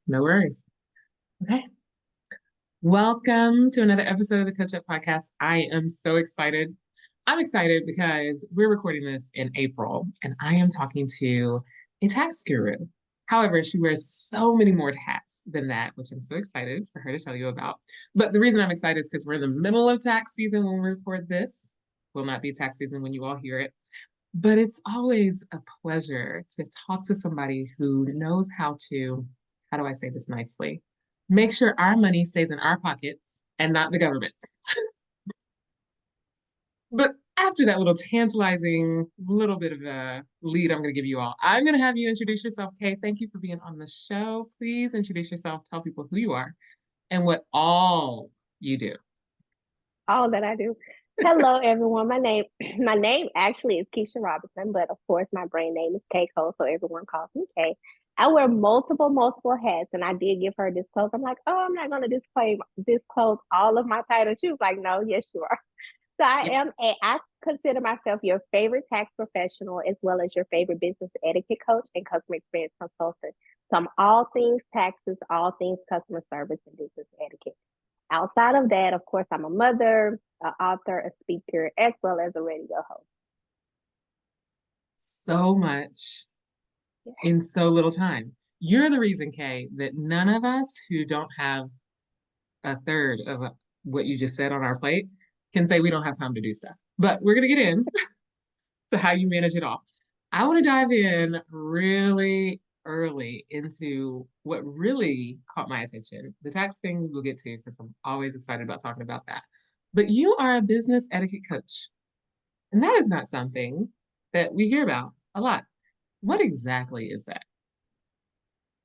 No worries. Okay. Welcome to another episode of the Coach Up Podcast. I am so excited. I'm excited because we're recording this in April and I am talking to a tax guru. However, she wears so many more hats than that, which I'm so excited for her to tell you about. But the reason I'm excited is because we're in the middle of tax season when we record this. Will not be tax season when you all hear it. But it's always a pleasure to talk to somebody who knows how do I say this nicely? Make sure our money stays in our pockets and not the government's. But after that little tantalizing little bit of a lead I'm going to give you all, I'm going to have you introduce yourself. Kay, thank you for being on the show. Please introduce yourself, tell people who you are and what all you do. All that I do. Hello, everyone. My name actually is Keisha Robinson, but of course, my brain name is K Cole, so everyone calls me K. I wear multiple hats, and I did give her this clothes. I'm like, oh, I'm not going to disclose all of my titles. She was like, no, yes, you are. So I consider myself your favorite tax professional as well as your favorite business etiquette coach and customer experience consultant. So I'm all things taxes, all things customer service and business etiquette. Outside of that, of course, I'm a mother, an author, a speaker, as well as a radio host. So much Yeah. in so little time. You're the reason, Kay, that none of us who don't have a third of what you just said on our plate can say we don't have time to do stuff. But we're going to get in to how you manage it all. I want to dive in really early into what really caught my attention. The tax thing we'll get to because I'm always excited about talking about that. But you are a business etiquette coach, and that is not something that we hear about a lot. What exactly is that?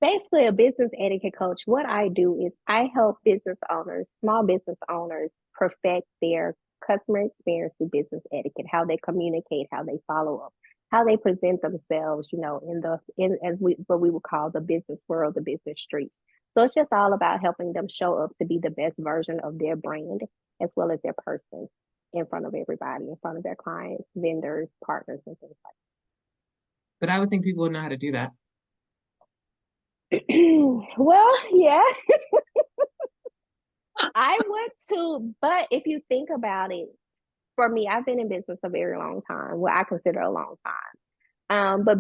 Basically, a business etiquette coach, what I do is I help business owners, small business owners, perfect their customer experience through business etiquette, how they communicate, how they follow up, how they present themselves, in as we what we would call the business world, the business streets. So it's just all about helping them show up to be the best version of their brand as well as their person in front of everybody, in front of their clients, vendors, partners, and things like But I would think people would know how to do that. that. Well, yeah, I would too, but if you think about it, for me, I've been in business a very long time, what I consider a long time. The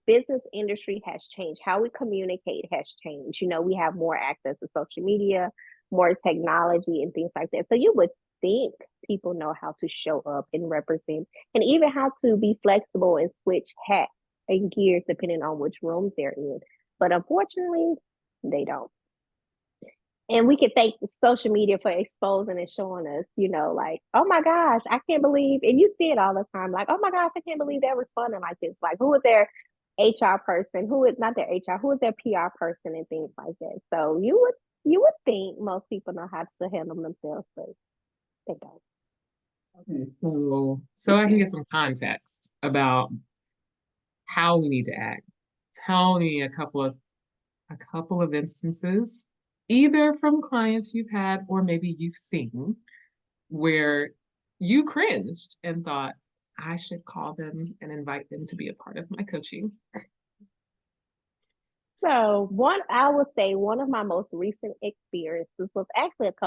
business industry has changed. How we communicate has changed. We have more access to social media, more technology, and things like that. So you would think people know how to show up and represent, and even how to be flexible and switch hats and gears depending on which rooms they're in. But unfortunately, they don't. And we can thank social media for exposing and showing us, like, oh my gosh, I can't believe, and you see it all the time, like, oh my gosh, I can't believe they're responding like this. Like, who is their HR person? Who is not their HR? Who is their PR person and things like that. So you would think most people know how to handle themselves, but they don't. Okay. So I can get some context about how we need to act. Tell me a couple of instances, either from clients you've had or maybe you've seen, where you cringed and thought, I should call them and invite them to be a part of my coaching. So I would say one of my most recent experiences was actually just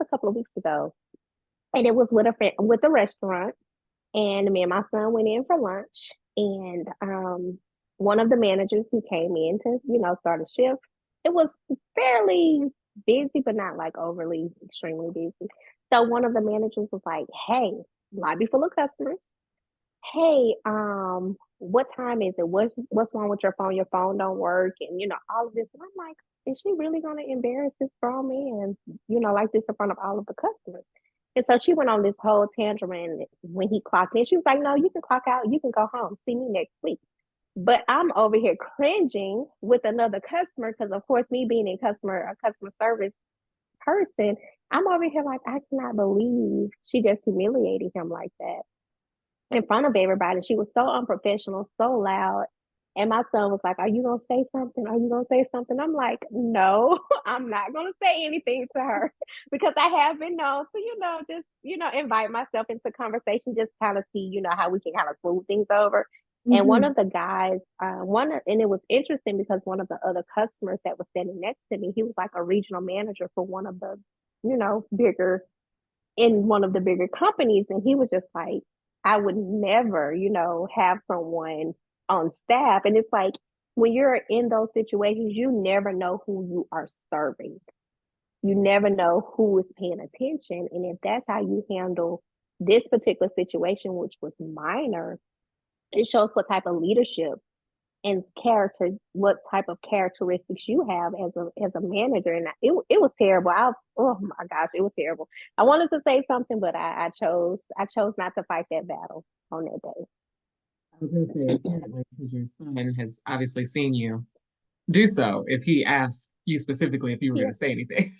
a couple of weeks ago, and it was with with a restaurant. And me and my son went in for lunch, and one of the managers who came in to, start a shift, it was fairly busy, but not like overly extremely busy. So one of the managers was like, "Hey, lobby full of customers. Hey, what time is it? What's wrong with your phone? Your phone don't work, and all of this." And I'm like, "Is she really gonna embarrass this grown man, like this in front of all of the customers?" And so she went on this whole tantrum. And when he clocked in, she was like, "No, you can clock out. You can go home. See me next week." But I'm over here cringing with another customer because, of course, me being a customer service person, I'm over here like, I cannot believe she just humiliated him like that in front of everybody. She was so unprofessional, so loud. And my son was like, "Are you going to say something? Are you going to say something?" I'm like, "No, I'm not going to say anything to her," because I have been known to, just, invite myself into conversation, just kind of see, how we can kind of smooth things over. And one Mhm. of the guys, and it was interesting because one of the other customers that was standing next to me, he was like a regional manager for one of the, bigger in one of the bigger companies. And he was just like, I would never, have someone on staff. And it's like when you're in those situations, you never know who you are serving. You never know who is paying attention. And if that's how you handle this particular situation, which was minor, it shows what type of leadership and character, what type of characteristics you have as a manager. And it was terrible. Oh my gosh, it was terrible. I wanted to say something, but I chose not to fight that battle on that day. I was going to say, apparently, because your son has obviously seen you do so if he asked you specifically if you were going Yeah, to say anything.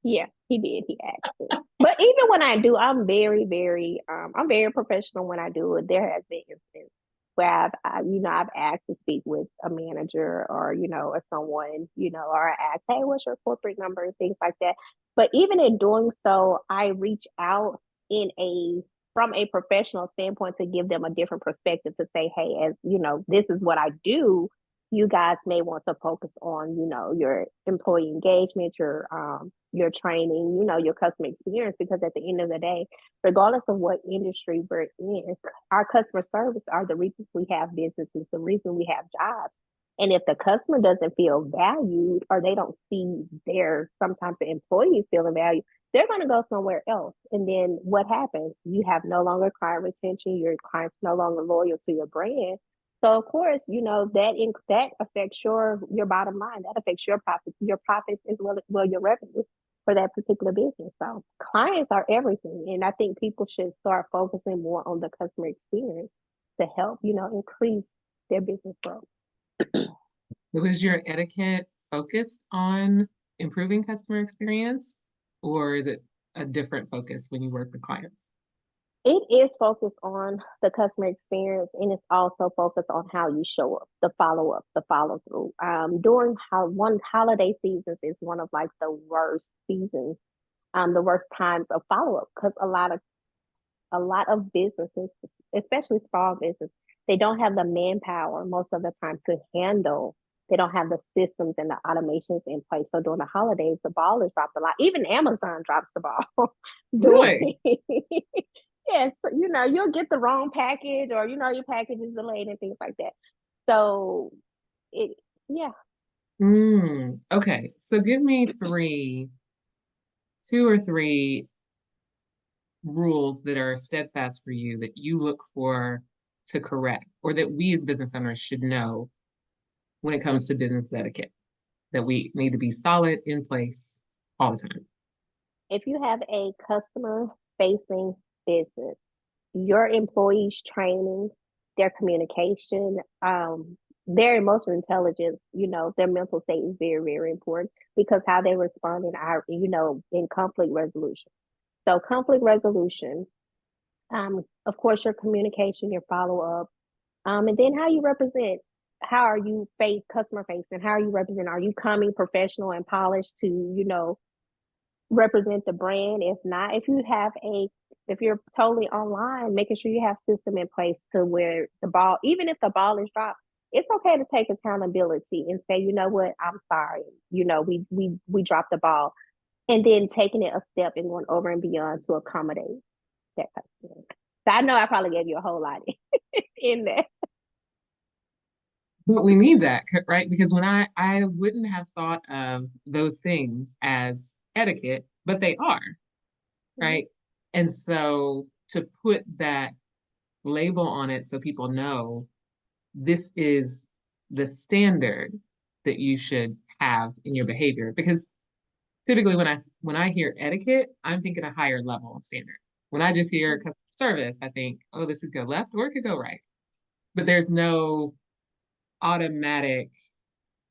yeah, he did. He asked it. But even when I do, I'm very professional when I do it. There has been instances where I've asked to speak with a manager or, or someone, or I ask, hey, what's your corporate number and things like that. But even in doing so, I reach out in a from a professional standpoint to give them a different perspective to say, hey, as this is what I do. You guys may want to focus on, your employee engagement, your training, your customer experience, because at the end of the day, regardless of what industry we're in, our customer service are the reasons we have businesses, the reason we have jobs. And if the customer doesn't feel valued or they don't see sometimes the employees feeling valued, they're going to go somewhere else. And then what happens? You have no longer client retention. Your clients no longer loyal to your brand. So of course, that affects your bottom line. That affects your profits as well your revenue for that particular business. So clients are everything. And I think people should start focusing more on the customer experience to help, increase their business growth. Was your etiquette focused on improving customer experience, or is it a different focus when you work with clients? It is focused on the customer experience, and it's also focused on how you show up, the follow up, the follow through. During how one holiday seasons is one of like the worst seasons, the worst times of follow up because a lot of businesses, especially small business, they don't have the manpower most of the time to handle. They don't have the systems and the automations in place. So during the holidays, the ball is dropped a lot. Even Amazon drops the ball doing. Really? Yes, you'll get the wrong package or your package is delayed and things like that. So it yeah. Okay, so give me two or three rules that are steadfast for you that you look for to correct, or that we as business owners should know when it comes to business etiquette, that we need to be solid in place all the time. If you have a customer facing business, your employees training, their communication, their emotional intelligence, their mental state is very, very important because how they respond in conflict resolution. So conflict resolution, of course, your communication, your follow up, and then how you represent. How are you face customer facing? How are you represent? Are you coming professional and polished to represent the brand? If not, if you're totally online, making sure you have system in place to where the ball, even if the ball is dropped, it's okay to take accountability and say, you know what, I'm sorry. We dropped the ball, and then taking it a step and going over and beyond to accommodate that customer. So I know I probably gave you a whole lot in there. But we need that, right? Because when I wouldn't have thought of those things as etiquette, but they are, Mhm. right? And so to put that label on it so people know this is the standard that you should have in your behavior. Because typically when I hear etiquette, I'm thinking a higher level of standard. When I just hear customer service, I think, oh, this could go left or it could go right. But automatic,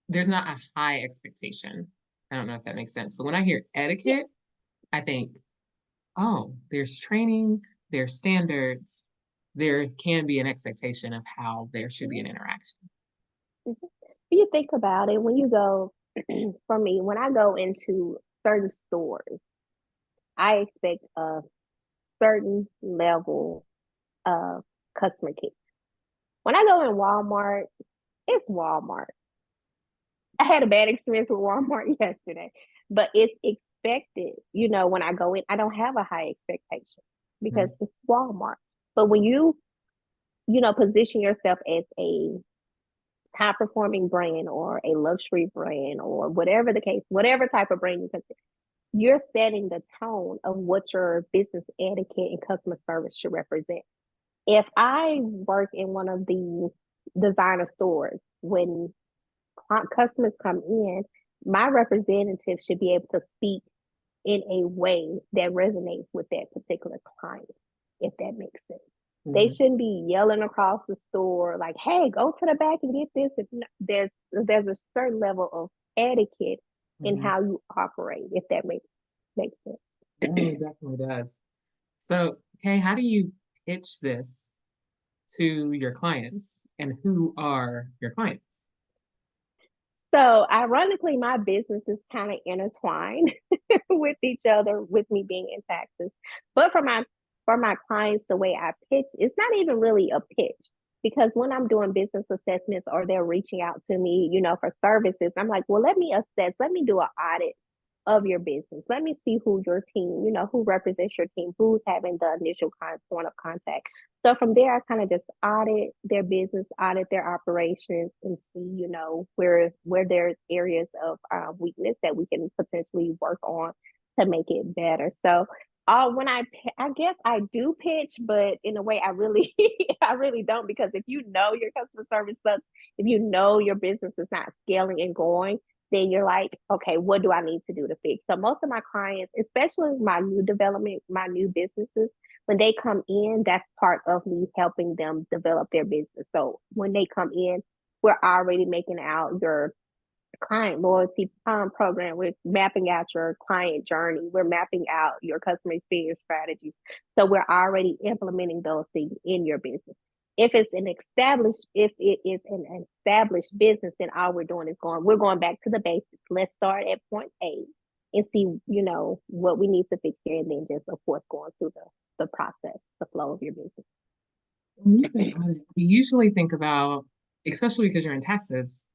there's not a high expectation. I don't know if that makes sense. But when I hear Yeah. etiquette, I think, oh, there's training, there's standards, there can be an expectation of how there should be Mhm. an interaction. Mhm. You think about it when you go, for me, when I go into certain stores, I expect a certain level of customer care. When I go in Walmart, it's Walmart. I had a bad experience with Walmart yesterday, but it's expected. When I go in, I don't have a high expectation because Mhm. it's Walmart. But when position yourself as a top performing brand or a luxury brand or whatever the case, whatever type of brand you consider, you're setting the tone of what your business etiquette and customer service should represent. If I work in one of the designer stores, when customers come in, my representative should be able to speak in a way that resonates with that particular client, if that makes sense. They Mhm. shouldn't be yelling across the store like, "Hey, go to the back and get this." If there's a certain level of etiquette in Mhm. how you operate, if that makes Oh, sense. it definitely does. So, Kay, how do you pitch this to your clients, and who are your clients? So, ironically, my business is kind of intertwined with each other, with me being in taxes. But for my clients, the way I pitch, it's not even really a pitch because when I'm doing business assessments or they're reaching out to me, for services, I'm like, well, let me assess, let me do an audit of your business. Let me see who your team, who represents your team, who's having the initial point of contact. So from there, I kind of just audit their business, audit their operations, and see, where there's areas of weakness that we can potentially work on to make it better. So, when I guess I do pitch, but in a way, I really, I really don't, because if you know your customer service sucks, if you know your business is not scaling and growing, then you're like, okay, what do I need to do to fix? So most of my clients, especially my new development, my new businesses, when they come in, that's part of me helping them develop their business. So when they come in, we're already making out your client loyalty program. We're mapping out your client journey. We're mapping out your customer experience strategies. So we're already implementing those things in your business. If it is an established business, then all we're doing is we're going back to the basics. Let's start at point A and see, what we need to fix here, and then just, of course, going through the process, the flow of your business. When you say audit, we usually think about, especially because you're in taxes,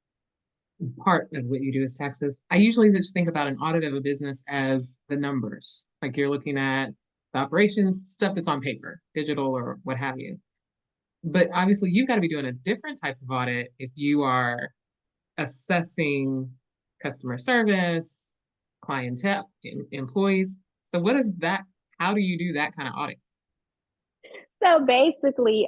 part of what you do is taxes. I usually just think about an audit of a business as the numbers, like you're looking at the operations, stuff that's on paper, digital or what have you. But obviously, you've got to be doing a different type of audit if you are assessing customer service, clientele, employees. So, what is that? How do you do that kind of audit? So basically,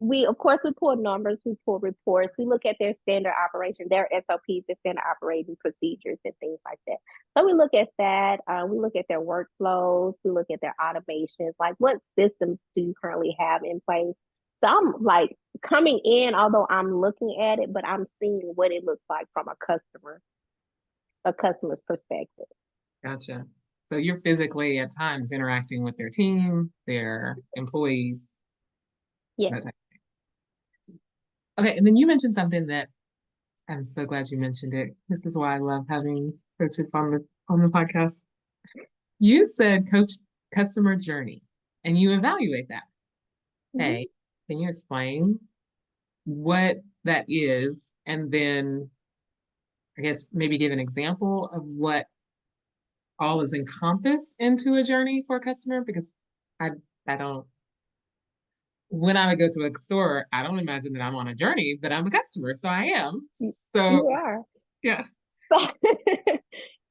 we of course we pull numbers, we pull reports, we look at their standard operation, their SOPs, their standard operating procedures, and things like that. So we look at that. We look at their workflows. We look at their automations. Like, what systems do you currently have in place? So I'm like coming in, although I'm looking at it, but I'm seeing what it looks like from a customer's perspective. Gotcha. So, you're physically at times interacting with their team, their employees. Yes. That type. Okay, and then you mentioned something that I'm so glad you mentioned it. This is why I love having coaches on the podcast. You said coach customer journey and you evaluate that. Mhm. Hey, can you explain what that is? And then I guess maybe give an example of what all is encompassed into a journey for a customer because I I don't when I would go to a store, I don't imagine that I'm on a journey, but I'm a customer, so I am. So You are. yeah. So,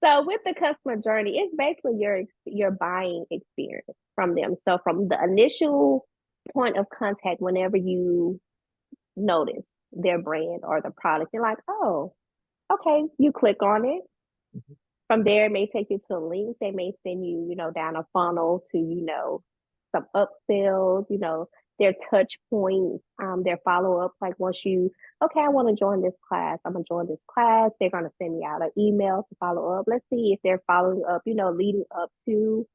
so with the customer journey, it's basically your buying experience from them. So from the initial point of contact, whenever you notice their brand or the product, you're like, oh, okay, you click on it. From there, it may take you to a link. They may send you, down a funnel to, some upsells, their touch points, their follow up. Like, once okay, I want to join this class. I'm going to join this class. They're going to send me out an email to follow up. Let's see if they're following up, leading up to,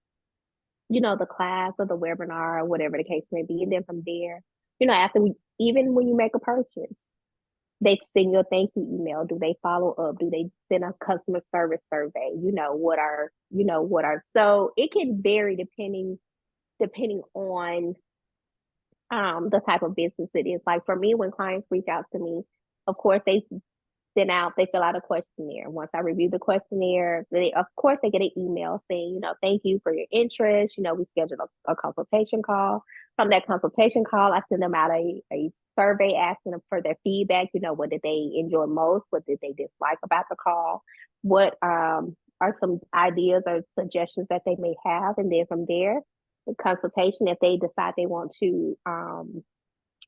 the class or the webinar or whatever the case may be. And then from there, even when you make a purchase, they send you a thank you email. Do they follow up? Do they send a customer service survey? So it can vary depending on the type of business it is. Like for me, when clients reach out to me, of course they fill out a questionnaire. Once I review the questionnaire, of course they get an email saying, thank you for your interest. We schedule a consultation call. From that consultation call, I send them out a survey asking them for their feedback. What did they enjoy most? What did they dislike about the call? What are some ideas or suggestions that they may have? And then from there, the consultation, if they decide they want to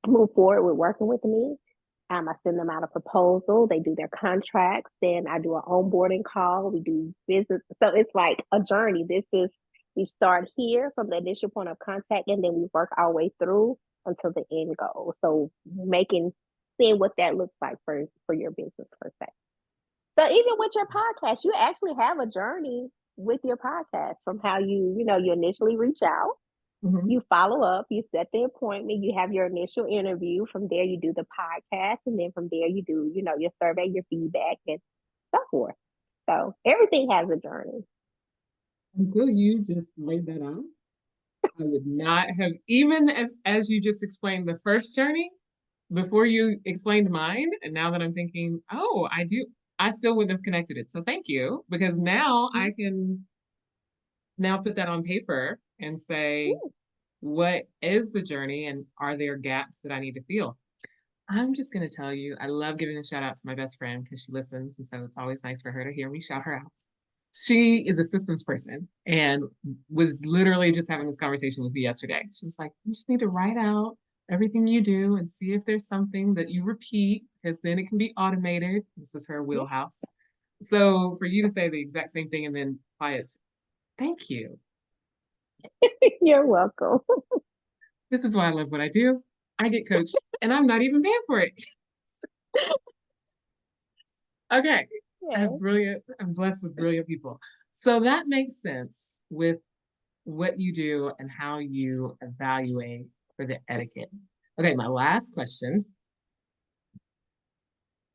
move forward with working with me, I send them out a proposal. They do their contracts. Then I do an onboarding call. We do business. So it's like a journey. We start here from the initial point of contact, and then we work our way through until the end goal. So seeing what that looks like for your business per se. So even with your podcast, you actually have a journey with your podcast from how you initially reach out. Mm-hmm. You follow up, you set the appointment, you have your initial interview. From there, you do the podcast. And then from there, you do, your survey, your feedback, and so forth. So everything has a journey. Until you just laid that out, I would not have, even as you just explained the first journey, before you explained mine, and now that I'm thinking, oh, I still wouldn't have connected it. So thank you, because now I can now put that on paper and say, what is the journey and are there gaps that I need to fill? I'm just going to tell you, I love giving a shout out to my best friend because she listens. And so it's always nice for her to hear me shout her out. She is a systems person and was literally just having this conversation with me yesterday. She was like, you just need to write out everything you do and see if there's something that you repeat because then it can be automated. This is her wheelhouse. So for you to say the exact same thing and then quiet, thank you. You're welcome. This is why I love what I do. I get coached and I'm not even paying for it. Okay. I'm blessed with brilliant people. So that makes sense with what you do and how you evaluate for the etiquette. Okay, my last question.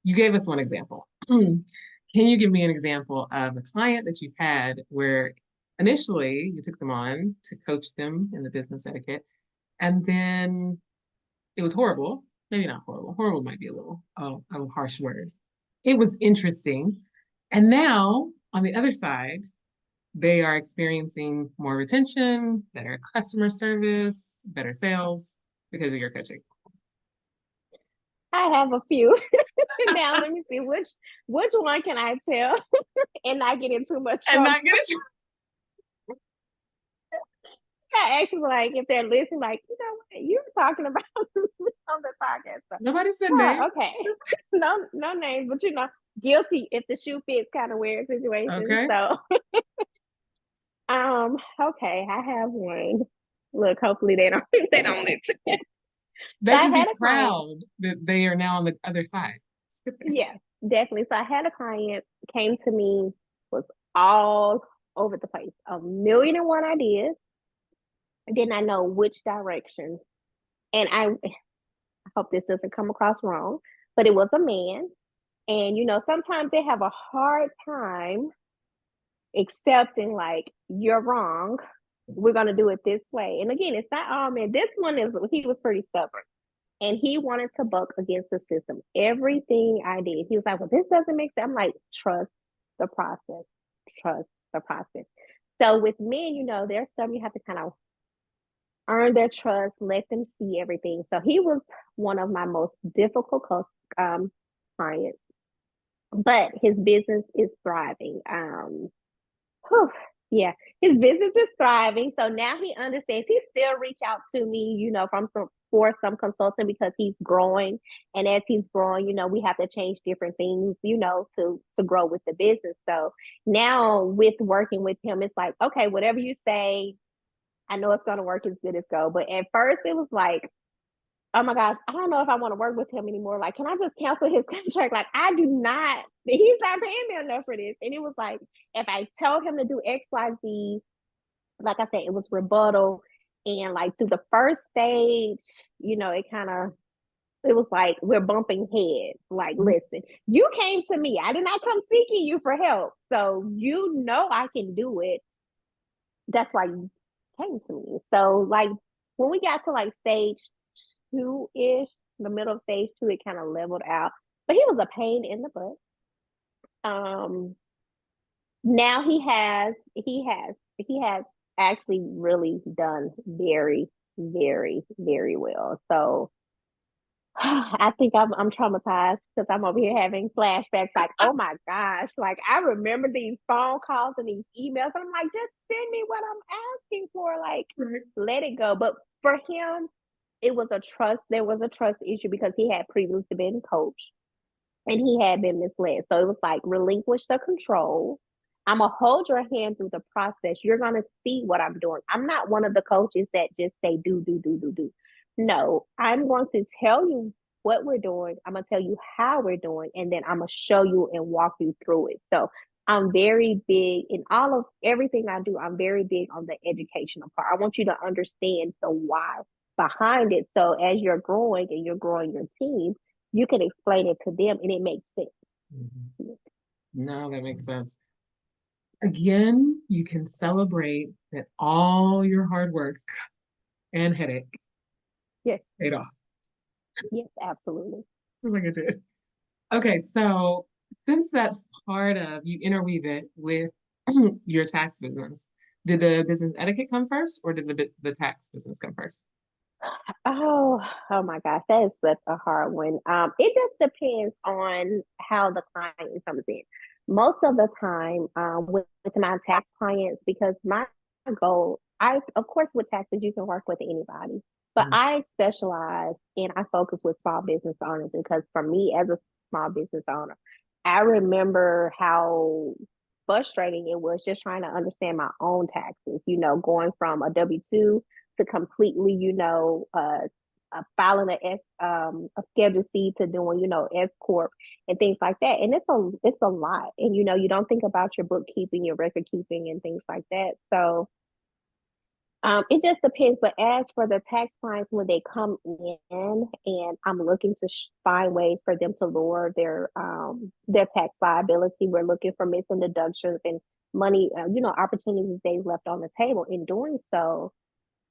You gave us one example. Can you give me an example of a client that you had where initially you took them on to coach them in the business etiquette, and then it was horrible. Maybe not horrible. Horrible might be a harsh word. It was interesting. And now on the other side, they are experiencing more retention, better customer service, better sales because of your coaching. I have a few. Now let me see which one can I tell and not get in too much And trouble. not get it. I actually like if they're listening, like, what you were talking about on the podcast. So, Nobody said name. okay. No names, but guilty if the shoe fits kind of weird situation. Okay. So okay, I have one. Look, hopefully they don't listen. They So I can be had a client. proud that they are now on the other side. Yeah, definitely. So I had a client came to me, was all over the place, a million and one ideas. Did not know which direction. And I hope this doesn't come across wrong, but it was a man. And sometimes they have a hard time accepting like you're wrong. We're gonna do it this way. And again, it's not all men. This one he was pretty stubborn. And he wanted to buck against the system. Everything I did, he was like, well, this doesn't make sense. I'm like, trust the process. Trust the process. So with men, there's some you have to kind of earn their trust, let them see everything. So he was one of my most difficult clients, but his business is thriving. Yeah, his business is thriving. So now he understands. He still reach out to me, for some consulting because he's growing, and as he's growing, we have to change different things, to grow with the business. So now with working with him, it's like, okay, whatever you say, I know it's going to work as good as go. But at first, it was like, oh my gosh, I don't know if I want to work with him anymore. Like, can I just cancel his contract? Like, he's not paying me enough for this. And it was like, if I tell him to do X, Y, Z, like I said, it was rebuttal. And like through the first stage, it was like we're bumping heads. Like, listen, you came to me. I did not come seeking you for help. So I can do it. That's why you came to me. So like when we got to like stage two-ish, the middle of stage two, it kind of leveled out. But he was a pain in the butt. Now he has actually really done very, very, very well. So I think I'm traumatized because I'm over here having flashbacks like, oh my gosh, like I remember these phone calls and these emails. And I'm like, just send me what I'm asking for. Like, Right. let it go. But for him, there was a trust issue because he had previously been coached and he had been misled. So it was like relinquish the control. I'm gonna hold your hand through the process. You're gonna see what I'm doing. I'm not one of the coaches that just say do, do, do, do, do. No, I'm going to tell you what we're doing. I'm gonna tell you how we're doing, and then I'm gonna show you and walk you through it. So I'm very big in all of everything I do. I'm very big on the educational part. I want you to understand the why behind it. So as you're growing and you're growing your team, you can explain it to them and it makes sense. Mhm. No, that makes sense. Again, you can celebrate that all your hard work and headache Yes, paid off. yes, absolutely. Just like I did. Okay, so since that's part of you interweave it with your tax business, did the business etiquette come first, or did the tax business come first? Oh, oh my gosh, that is such a hard one. It just depends on how the client comes in. Most of the time, with my tax clients, because my goal, I of course with taxes you can work with anybody, but Mhm. I specialize and I focus with small business owners because for me as a small business owner, I remember how frustrating it was just trying to understand my own taxes. Going from a W-2 to completely, filing a Schedule C to doing, S corp and things like that. And it's a lot. And you don't think about your bookkeeping, your record keeping, and things like that. So it just depends. But as for the tax clients, when they come in, and I'm looking to find ways for them to lower their tax liability, we're looking for missing deductions and money, opportunities they left on the table. In doing so,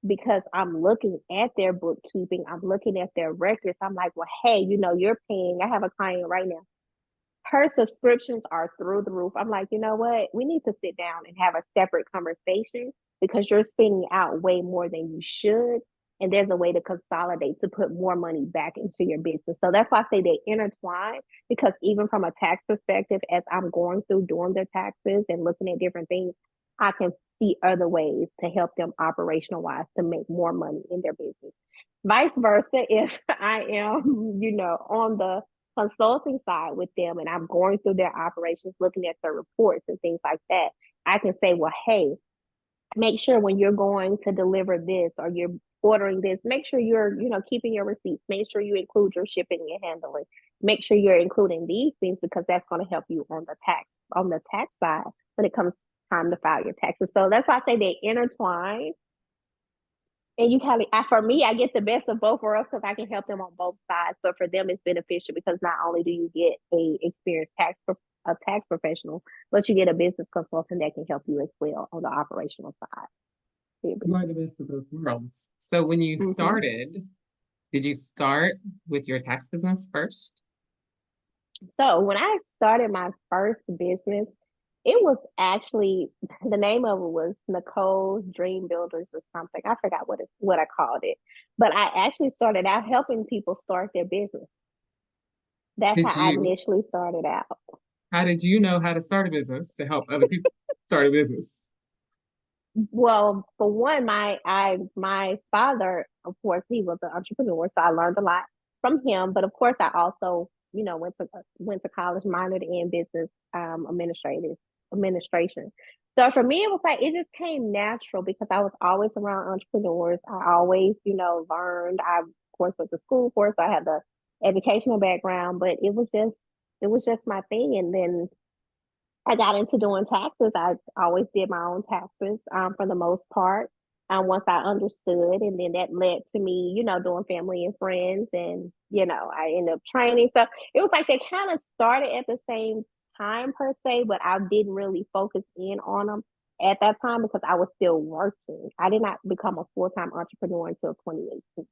because I'm looking at their bookkeeping, I'm looking at their records. I'm like, well, hey, you're paying. I have a client right now. Her subscriptions are through the roof. I'm like, you know what? We need to sit down and have a separate conversation because you're spending out way more than you should. And there's a way to consolidate to put more money back into your business. So that's why I say they intertwine because even from a tax perspective, as I'm going through doing their taxes and looking at different things, I can see other ways to help them operationalize to make more money in their business. Vice versa, if I am, on the consulting side with them and I'm going through their operations, looking at their reports and things like that, I can say, well, hey, make sure when you're going to deliver this or you're ordering this, make sure you're, keeping your receipts, make sure you include your shipping and handling, make sure you're including these things because that's going to help you on the tax side when it comes time to file your taxes. So that's why I say they intertwine and you kind of, for me, I get the best of both worlds because I can help them on both sides. But for them, it's beneficial because not only do you get a experienced a tax professional, but you get a business consultant that can help you as well on the operational side. You are the best of both worlds. So when you Mm-hmm. started, did you start with your tax business first? So when I started my first business, it was actually the name of it was Nicole's Dream Builders or something. I forgot what I called it, but I actually started out helping people start their business. That's how Did I you, initially started out. how did you know how to start a business to help other people start a business? Well, for one, my father, of course, he was an entrepreneur, so I learned a lot from him. But of course, I also, went to college, minored in business administration. So for me, it was like it just came natural because I was always around entrepreneurs. I always, learned. I, of course, went to school for it, so I had the educational background, but it was just my thing. And then I got into doing taxes. I always did my own taxes for the most part. Once I understood, and then that led to me, doing family and friends, and I ended up training. So it was like they kind of started at the same time per se, but I didn't really focus in on them at that time because I was still working. I did not become a full time entrepreneur until 2018.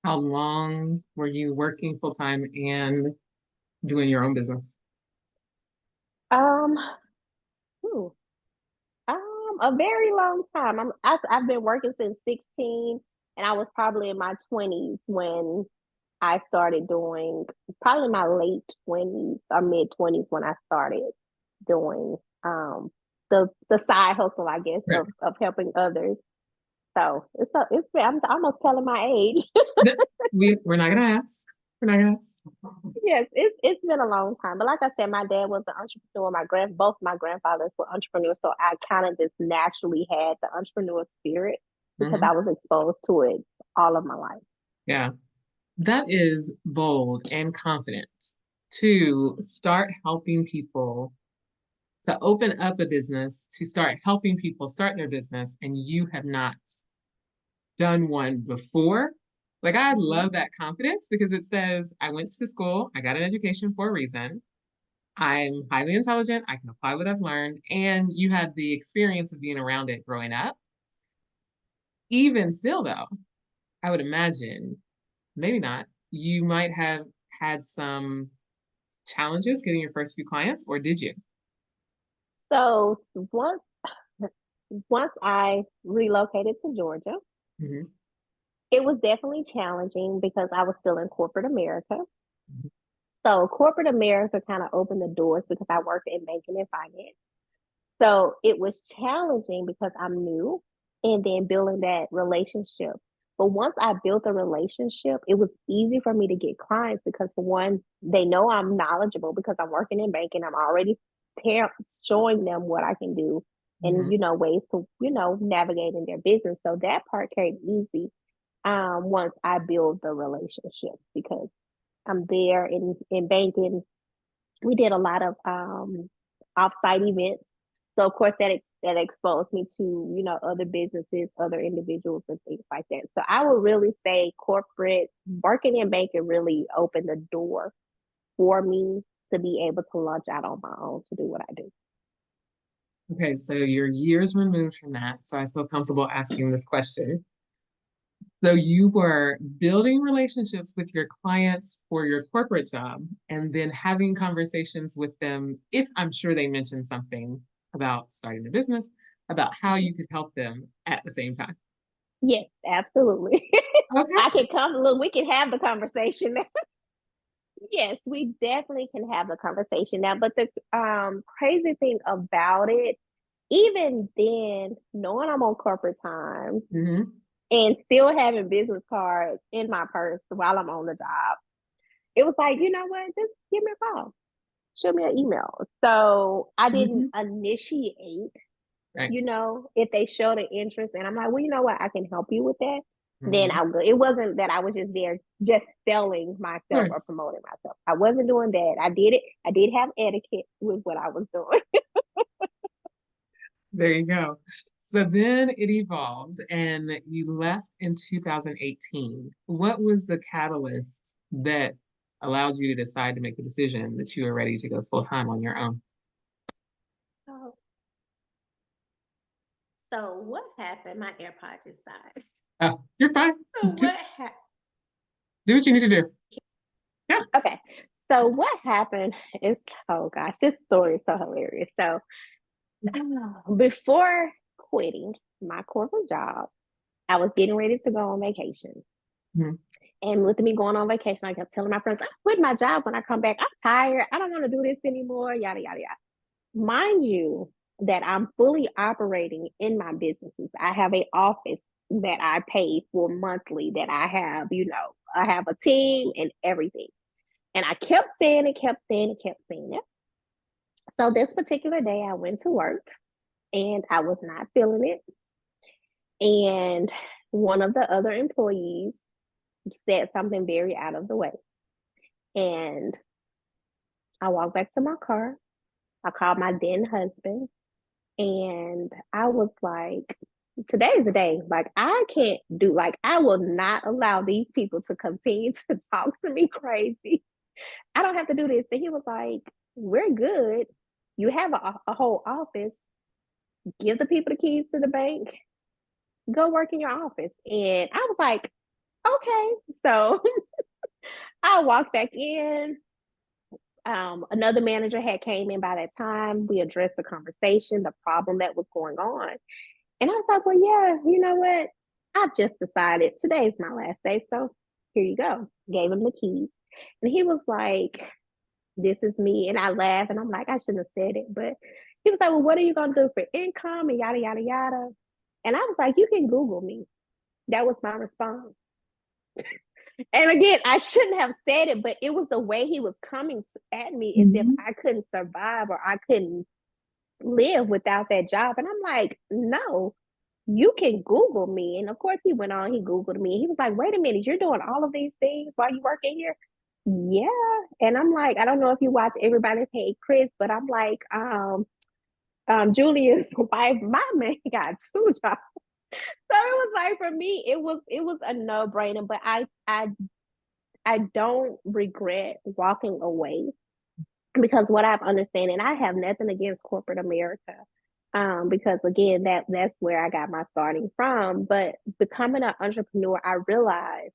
How long were you working full time and doing your own business? Um, ooh, a very long time. I've been working since 16, and I was probably in my 20s when I started doing, probably my late 20s or mid 20s when I started doing the side hustle, I guess, Right. of helping others. So it's I'm almost telling my age. Th- we're not gonna ask. We're not gonna ask. Yes, it's been a long time. But like I said, my dad was an entrepreneur. Both my grandfathers were entrepreneurs, so I kind of just naturally had the entrepreneur spirit because Hmm. I was exposed to it all of my life. Yeah. That is bold and confident to start helping people, to open up a business, to start helping people start their business, and you have not done one before. Like, I Hmm. love that confidence because it says, I went to school, I got an education for a reason. I'm highly intelligent, I can apply what I've learned, and you had the experience of being around it growing up. Even still, though, I would imagine, maybe not, you might have had some challenges getting your first few clients, or did you? So once I relocated to Georgia, Hmm. it was definitely challenging because I was still in corporate America. So corporate America kind of opened the doors because I worked in banking and finance. So it was challenging because I'm new and then building that relationship. But once I built a relationship, it was easy for me to get clients because for one, they know I'm knowledgeable because I'm working in banking. I'm already showing them what I can do and Hmm. ways to navigate in their business. So that part came easy once I build the relationship because I'm there in banking. We did a lot of offsite events. So of course that exposed me to other businesses, other individuals, and things like that. So I would really say corporate working in banking really opened the door for me to be able to launch out on my own to do what I do. Okay, so you're years removed from that, so I feel comfortable asking this question. So you were building relationships with your clients for your corporate job and then having conversations with them if I'm sure they mentioned something about starting a business, about how Mhm. you could help them at the same time. Yes, absolutely. I Okay. can come. Look, we can have the conversation. Yes, we definitely can have the conversation now. But the crazy thing about it, even then, knowing I'm on corporate time Hmm. and still having business cards in my purse while I'm on the job, it was like, you know what? Just give me a call, shoot me an email. So I didn't Hmm. initiate, Right. if they showed an interest and I'm like, well, you know what? I can help you with that. Then Hmm. I'm good. It wasn't that I was just there just selling Of myself or course. promoting myself. I wasn't doing that. I did it. I did have etiquette with what I was doing. There you go. So then it evolved and you left in 2018. What was the catalyst that allowed you to decide to make the decision that you were ready to go full time on your own? So, so what happened? My AirPod just died. Oh, you're fine. So Do, what happened? do what you need to do. Yeah. Okay. So what happened is, oh gosh, this story is so hilarious. So before quitting my corporate job, I was getting ready to go on vacation. Mhm. And with me going on vacation, I kept telling my friends, I quit my job when I come back. I'm tired. I don't want to do this anymore. Yada, yada, yada. Mind you, that I'm fully operating in my businesses. I have an office that I pay for monthly, that I have a team and everything. And I kept saying it, kept saying it, kept saying it. So this particular day, I went to work and I was not feeling it. And one of the other employees said something very out of the way. And I walked back to my car. I called my then husband and I was like, today's the day. Like, I can't do, like, I will not allow these people to continue to talk to me crazy. I don't have to do this. And he was like, we're good. You have a whole office. Give the people the keys to the bank. Go work in your office. And I was like, Okay. So I walked back in. Another manager had came in by that time. We addressed the conversation, the problem that was going on. And I was like, well, yeah, you know what? I've just decided today's my last day. So here you go. Gave him the keys. And he was like, this is me. And I laughed and I'm like, I shouldn't have said it. But he was like, well, what are you going to do for income and yada, yada, yada. And I was like, you can Google me. That was my response. And again, I shouldn't have said it, but it was the way he was coming at me as if Mhm. I couldn't survive or I couldn't live without that job. And I'm like, no, you can Google me. And of course, he went on, he Googled me. He was like, wait a minute, you're doing all of these things while you working here? Yeah. And I'm like, I don't know if you watch Everybody Hate Chris, but I'm like, Julia's wife, my man got two jobs. So it was like for me, it was a no brainer. But I don't regret walking away because what I've understand, and I have nothing against corporate America, because again, that's where I got my starting from. But becoming an entrepreneur, I realized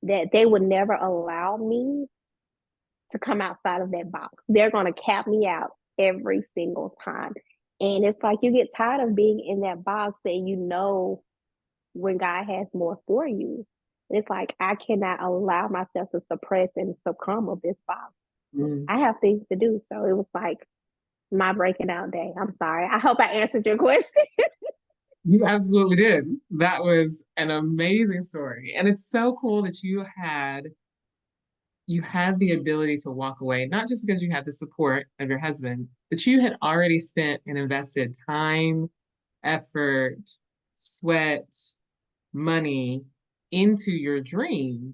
that they would never allow me to come outside of that box. They're going to cap me out every single time, and it's like you get tired of being in that box, and you know when God has more for you. And it's like I cannot allow myself to suppress and succumb of this box. Mm. I have things to do. So it was like my breaking out day. I'm sorry. I hope I answered your question. You absolutely did. That was an amazing story. And it's so cool that you had the ability to walk away, not just because you had the support of your husband, but you had already spent and invested time, effort, sweat, money into your dream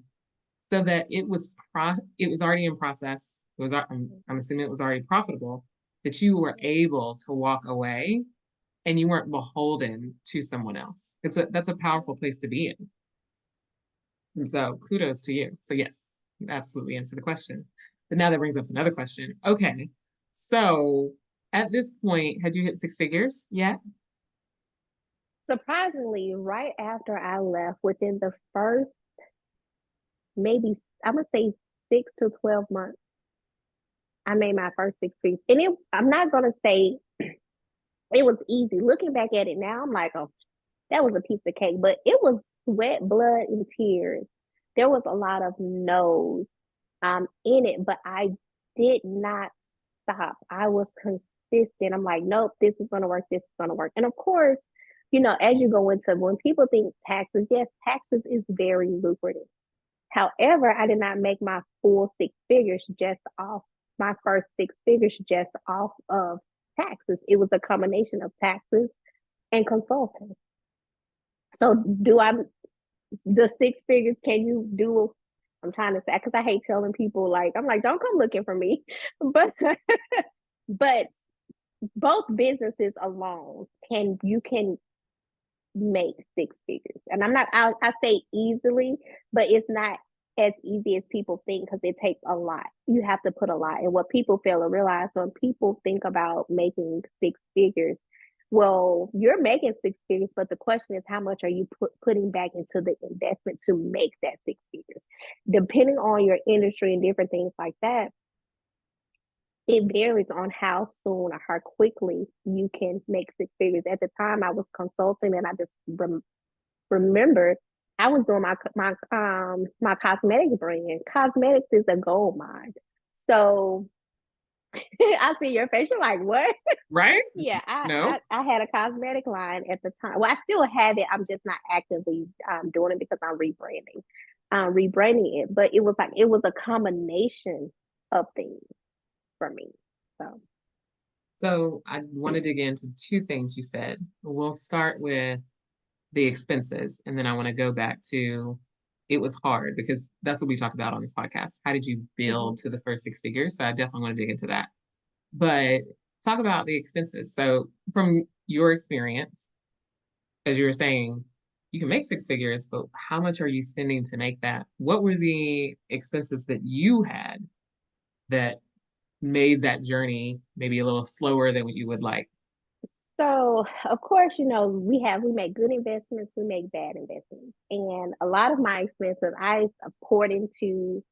so that it was already in process. I'm assuming it was already profitable, that you were able to walk away and you weren't beholden to someone else. That's a powerful place to be in. And so kudos to you. So yes, you absolutely answer the question. But now that brings up another question. Okay. So at this point, had you hit six figures yet? Surprisingly, right after I left, within the first maybe I'm gonna say 6 to 12 months, I made my first six figures. And I'm not gonna say it was easy. Looking back at it now, I'm like, oh, that was a piece of cake. But it was sweat, blood, and tears. There was a lot of no's in it, but I did not stop. I was consistent. I'm like, nope, this is gonna work, this is gonna work. And of course, as you go into when people think taxes, yes, taxes is very lucrative. However, I did not make my full six figures just off my first six figures just off of taxes. It was a combination of taxes and consulting. So do I the six figures can you do? I'm trying to say because I hate telling people like I'm like, don't come looking for me. But but both businesses alone can make six figures. And I say easily, but it's not as easy as people think because it takes a lot. You have to put a lot. And what people fail to realize when people think about making six figures, well, you're making six figures, but the question is how much are you putting back into the investment to make that six figures? Depending on your industry and different things like that, it varies on how soon or how quickly you can make six figures. At the time, I was consulting, and I just remembered I was doing my cosmetic brand. Cosmetics is a gold mine. So I see your face. You're like, what? Right? Yeah, No? I had a cosmetic line at the time. Well, I still have it. I'm just not actively doing it because I'm rebranding it. But it was a combination of things for me. So. So I want to dig into two things you said. We'll start with the expenses, and then I want to go back to it was hard because that's what we talked about on this podcast. How did you Mhm. build to the first six figures? So I definitely want to dig into that. But talk about the expenses. So from your experience, as you were saying, you can make six figures, but how much are you spending to make that? What were the expenses that you had that made that journey maybe a little slower than what you would like? So, of course, we make good investments, we make bad investments. And a lot of my expenses, I poured into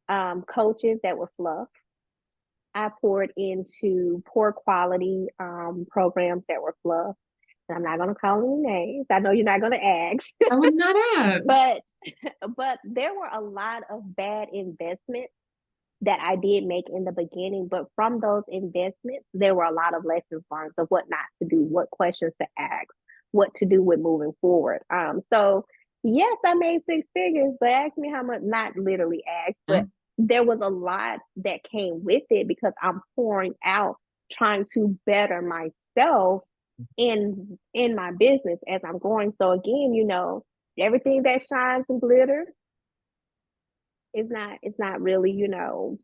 coaches that were fluff. I poured into poor quality programs that were fluff. And I'm not going to call any names. I know you're not going to ask, I would not ask. but there were a lot of bad investments that I did make in the beginning. But from those investments, there were a lot of lessons learned of what not to do, what questions to ask, what to do with moving forward. So yes, I made six figures, but ask me how much, not literally ask, but Mm, there was a lot that came with it because I'm pouring out, trying to better myself in my business as I'm going. So again, everything that shines and glitters it's not really,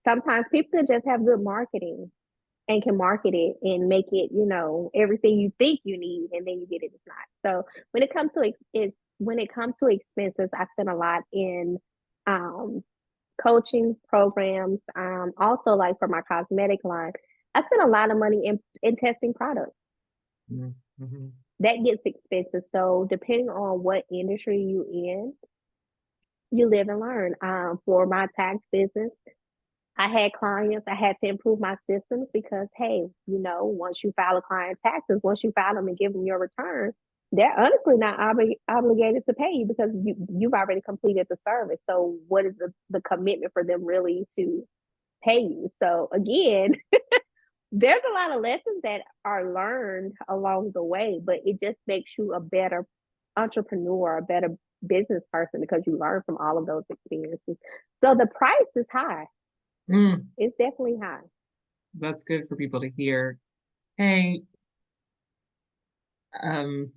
sometimes people can just have good marketing and can market it and make it, everything you think you need and then you get it, it's not. So when it comes to expenses, I spend a lot in um coaching programs. Also like for my cosmetic line, I spend a lot of money in testing products. mm, mhm. That gets expensive. So depending on what industry you in, you live and learn. For my tax business, I had clients, I had to improve my systems because, hey, once you file a client taxes, once you file them and give them your return, they're honestly not obligated to pay you because you've already completed the service. So, what is the commitment for them really to pay you? So, again, there's a lot of lessons that are learned along the way, but it just makes you a better entrepreneur, a better business person because you learn from all of those experiences. So, the price is high. Mm, It's definitely high. that's good for people to hear. Hey, um,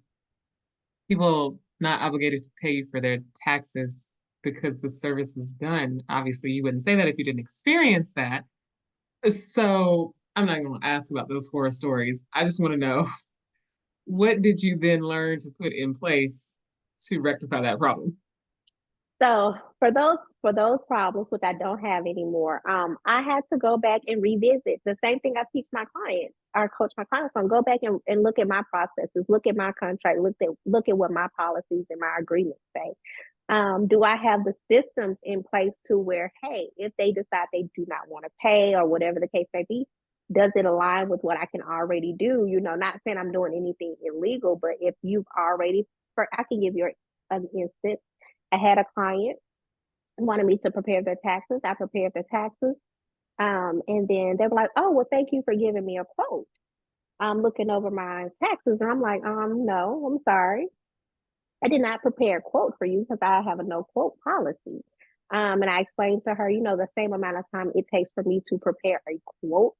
people not obligated to pay you for their taxes because the service is done. Obviously, you wouldn't say that if you didn't experience that. So I'm not going to ask about those horror stories. I just want to know what did you then learn to put in place to rectify that problem? So for those problems, which I don't have anymore, I had to go back and revisit the same thing I teach my clients or coach my clients on. Go back and look at my processes, look at my contract, look at what my policies and my agreements say. Do I have the systems in place to where, hey, if they decide they do not want to pay or whatever the case may be, does it align with what I can already do? Not saying I'm doing anything illegal, but if you've already, I can give you an instance. I had a client wanted me to prepare their taxes. I prepared their taxes. And then they were like, oh, well, thank you for giving me a quote. I'm looking over my taxes and I'm like, no, I'm sorry. I did not prepare a quote for you because I have a no quote policy. And I explained to her, the same amount of time it takes for me to prepare a quote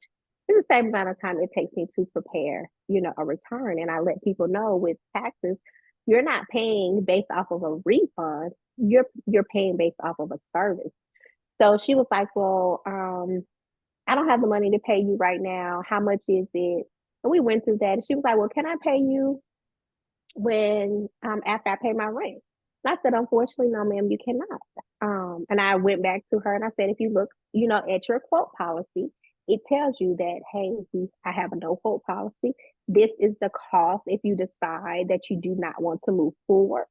is the same amount of time it takes me to prepare, a return. And I let people know with taxes, you're not paying based off of a refund. You're paying based off of a service. So she was like, well, I don't have the money to pay you right now. How much is it? And we went through that. And she was like, well, can I pay you when after I pay my rent? And I said, unfortunately, no, ma'am, you cannot. And I went back to her and I said, if you look, at your quote policy, it tells you that, hey, I have a no quote policy. This is the cost if you decide that you do not want to move forward.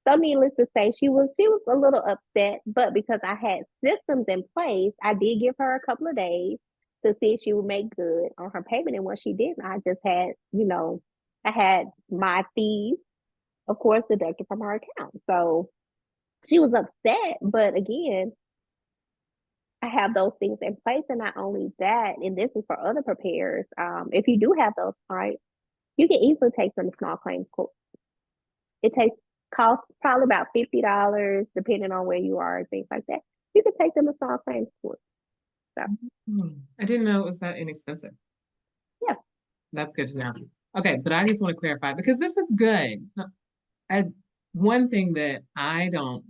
So needless to say, she was a little upset, but because I had systems in place, I did give her a couple of days to see if she would make good on her payment. And once she didn't, I just had, I had my fees, of course, deducted from her account. So she was upset, but again, I have those things in place. And not only that, and this is for other preparers, if you do have those clients, you can easily take them to small claims court. It takes costs probably about $50, depending on where you are and things like that. You can take them to small claims court. So I didn't know it was that inexpensive. yeah. That's good to know. Okay, but I just want to clarify because this is good. I, one thing that I don't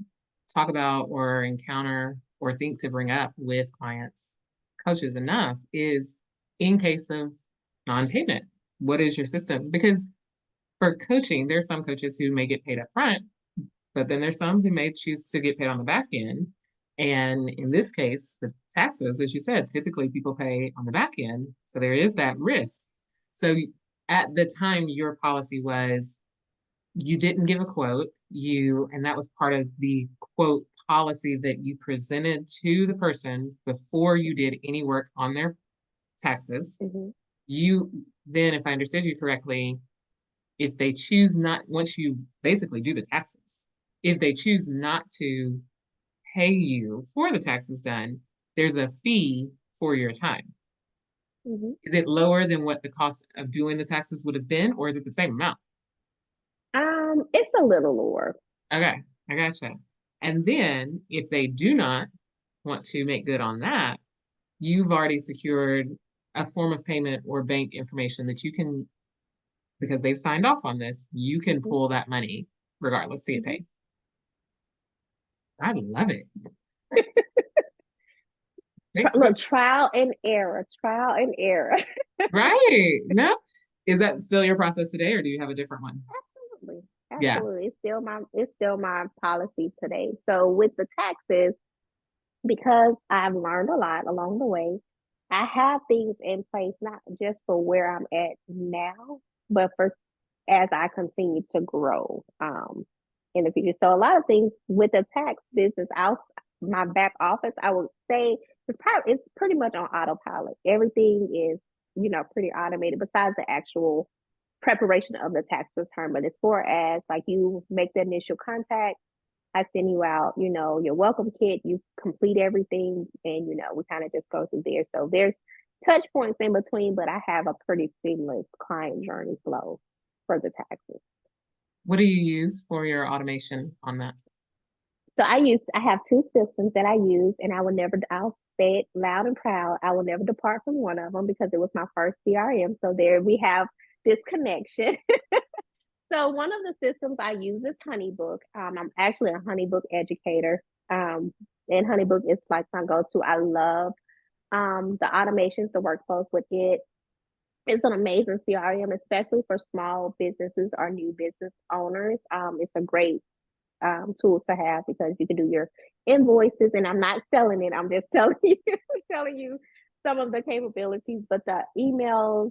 talk about or encounter or think to bring up with clients, coaches enough is in case of non-payment, what is your system? Because for coaching, there's some coaches who may get paid up front, but then there's some who may choose to get paid on the back end. And in this case, with taxes, as you said, typically people pay on the back end. So there is that risk. So at the time, your policy was you didn't give a quote, and that was part of the quote policy that you presented to the person before you did any work on their taxes. Mm-hmm. You then, if I understood you correctly, if they choose not, once you basically do the taxes, if they choose not to pay you for the taxes done, there's a fee for your time. Mm-hmm. Is it lower than what the cost of doing the taxes would have been, or is it the same amount? It's a little lower. Okay, I gotcha. And then if they do not want to make good on that, you've already secured a form of payment or bank information that you can, because they've signed off on this, you can Mm-hmm. pull that money regardless to get Mm-hmm. paid. I love it. Makes Look, sense. trial and error, trial and error. Right. No. Is that still your process today, or do you have a different one? Absolutely. Yeah. Absolutely. It's still my policy today. So with the taxes, because I've learned a lot along the way, I have things in place not just for where I'm at now, but for as I continue to grow in the future. So a lot of things with the tax business, my back office, I would say it's pretty much on autopilot. Everything is, pretty automated besides the actual preparation of the tax return. But as far as like you make the initial contact, I send you out, your welcome kit, you complete everything, and we kind of just go through there. So there's touch points in between, but I have a pretty seamless client journey flow for the taxes. What do you use for your automation on that? So I have two systems that I use, and I'll say it loud and proud, I will never depart from one of them because it was my first CRM. So there we have this connection. So one of the systems I use is HoneyBook. I'm actually a HoneyBook educator. And HoneyBook is like my go-to. I love the automations, the workflows with it. It's an amazing CRM, especially for small businesses or new business owners. It's a great tool to have because you can do your invoices, and I'm not selling it. I'm just telling you, telling you some of the capabilities. But the emails,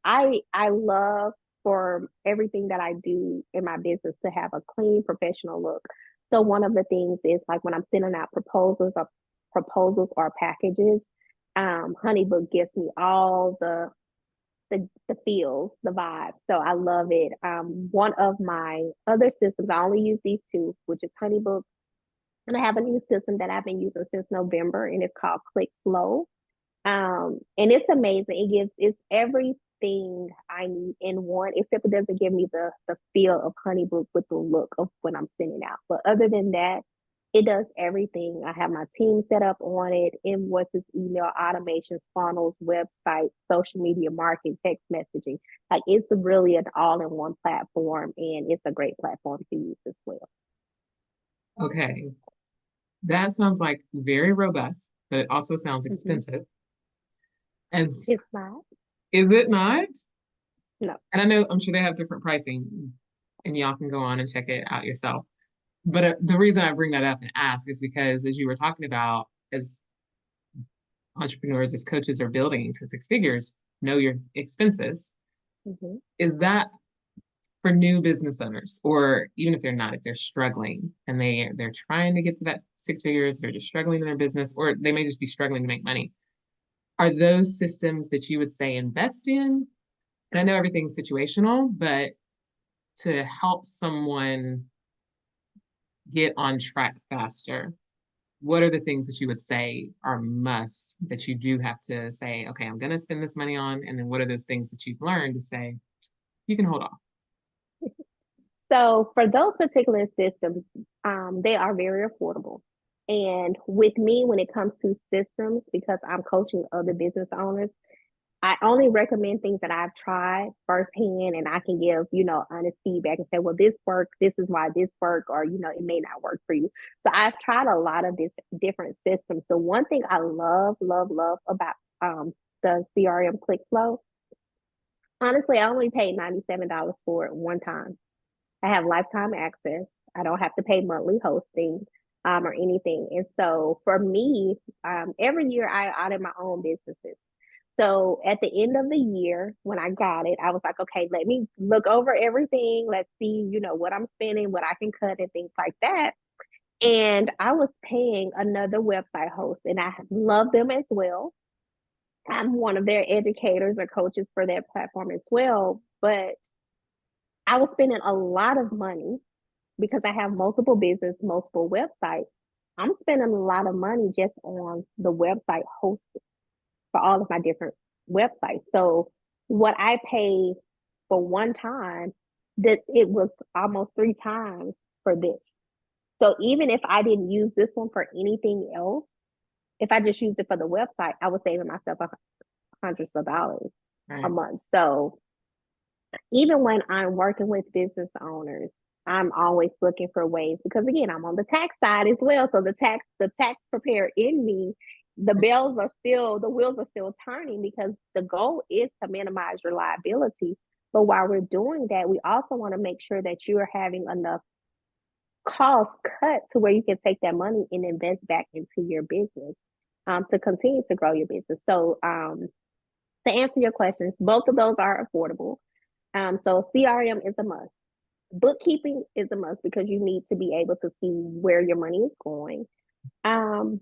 I love for everything that I do in my business to have a clean, professional look. So one of the things is like when I'm sending out proposals or packages, HoneyBook gives me all the feels, the vibes. So I love it. One of my other systems, I only use these two, which is HoneyBook, and I have a new system that I've been using since November, and it's called ClickFlow. And it's amazing. It's everything I need in one, except it doesn't give me the feel of HoneyBook with the look of when I'm sending out. But other than that, it does everything. I have my team set up on it, invoices, email automations, funnels, websites, social media marketing, text messaging. Like it's really an all-in-one platform, and it's a great platform to use as well. Okay. That sounds like very robust, but it also sounds Mm-hmm. expensive. And It's not. is it not? No. And I'm sure they have different pricing, and y'all can go on and check it out yourself. But the reason I bring that up and ask is because, as you were talking about, as entrepreneurs, as coaches are building to six figures, know your expenses. Mm-hmm. Is that for new business owners, or even if they're not, if they're struggling and they're trying to get to that six figures, they're just struggling in their business, or they may just be struggling to make money? Are those systems that you would say invest in? And I know everything's situational, but to help someone get on track faster, what are the things that you would say are must that you do have to say, okay, I'm going to spend this money on? And then what are those things that you've learned to say, you can hold off? So for those particular systems, they are very affordable. And with me, when it comes to systems, because I'm coaching other business owners, I only recommend things that I've tried firsthand and I can give, honest feedback and say, well, this worked, this is why this worked, or, it may not work for you. So I've tried a lot of these different systems. So one thing I love, love, love about the CRM ClickFlow, honestly, I only paid $97 for it one time. I have lifetime access. I don't have to pay monthly hosting or anything. And so for me, every year I audit my own businesses. So at the end of the year, when I got it, I was like, okay, let me look over everything. Let's see, what I'm spending, what I can cut, and things like that. And I was paying another website host, and I love them as well. I'm one of their educators or coaches for their platform as well. But I was spending a lot of money because I have multiple business, multiple websites. I'm spending a lot of money just on the website hosting for all of my different websites. So what I pay for one time, that it was almost three times for this. So even if I didn't use this one for anything else, if I just used it for the website, I was saving myself hundreds of dollars a Right. month. So even when I'm working with business owners, I'm always looking for ways because again, I'm on the tax side as well. So the tax preparer in me, the wheels are still turning because the goal is to minimize your liability. But while we're doing that, we also want to make sure that you are having enough cost cut to where you can take that money and invest back into your business to continue to grow your business. So to answer your questions, both of those are affordable. So CRM is a must. Bookkeeping is a must because you need to be able to see where your money is going. Um,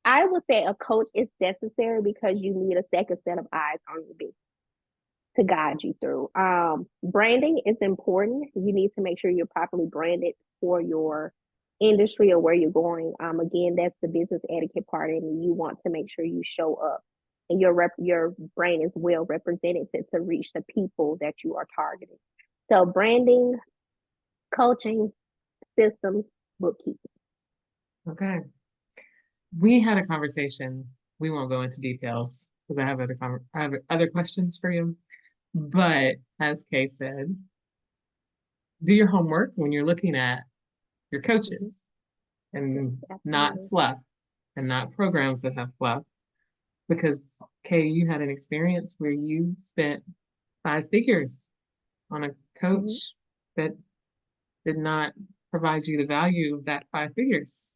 I would say a coach is necessary because you need a second set of eyes on your business to guide you through. Branding is important. You need to make sure you're properly branded for your industry or where you're going. Again, that's the business etiquette part, and you want to make sure you show up and your brand is well represented to reach the people that you are targeting. So, branding, coaching, systems, bookkeeping. Okay. We had a conversation. We won't go into details because I have other questions for you. But as Kay said, do your homework when you're looking at your Mm-hmm. coaches and not Absolutely. fluff and not programs that have fluff. Because Kay, you had an experience where you spent five figures on a Mm-hmm. coach that did not provide you the value of that five figures.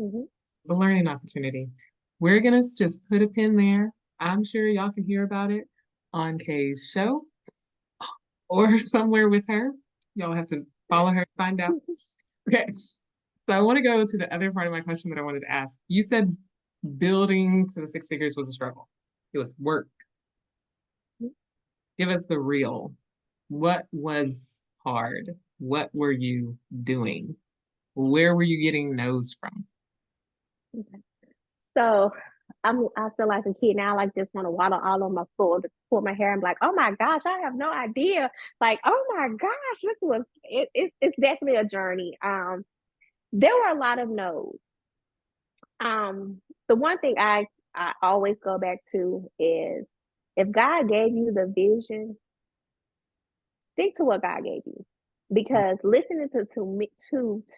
Mm-hmm. It's a learning opportunity. We're gonna just put a pin there. I'm sure y'all can hear about it on Kay's show or somewhere with her. Y'all have to follow her to find out. Okay. So I want to go to the other part of my question that I wanted to ask. You said building to the six figures was a struggle. It was work. Give us the real. What was hard? What were you doing? Where were you getting no's from? So I feel like a kid now. I like just want to waddle all on my floor to pull my hair. I'm like, oh my gosh, I have no idea. Like, oh my gosh, it's definitely a journey. There were a lot of no's. The one thing I always go back to is if God gave you the vision, stick to what God gave you, because listening to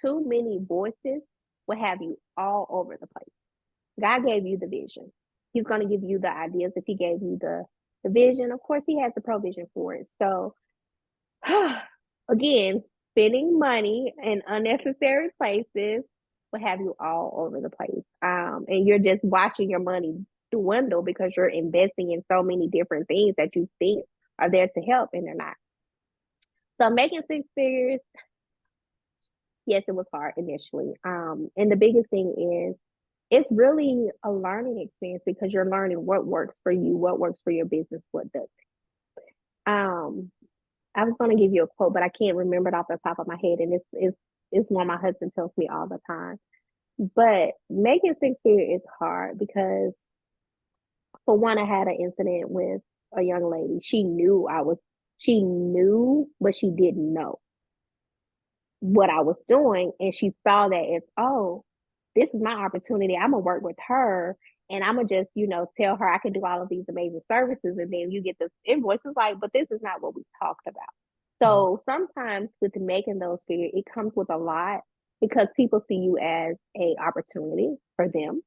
too many voices will have you all over the place. God gave you the vision. He's going to give you the ideas. If he gave you the vision, of course, he has the provision for it. So, again, spending money in unnecessary places will have you all over the place. And you're just watching your money dwindle because you're investing in so many different things that you think are there to help and they're not. So, making six figures, yes, it was hard initially. And the biggest thing is it's really a learning experience because you're learning what works for you, what works for your business, what doesn't. Um, I was going to give you a quote, but I can't remember it off the top of my head, and it's one my husband tells me all the time. But making six figures is hard because, for one, I had an incident with a young lady. She knew, but she didn't know what I was doing, and she saw that as, oh, this is my opportunity. I'm gonna work with her and I'm gonna just, tell her I can do all of these amazing services. And then you get this invoice. It's like, but this is not what we talked about. Mhm. So sometimes with making those figures, it comes with a lot because people see you as a opportunity for them.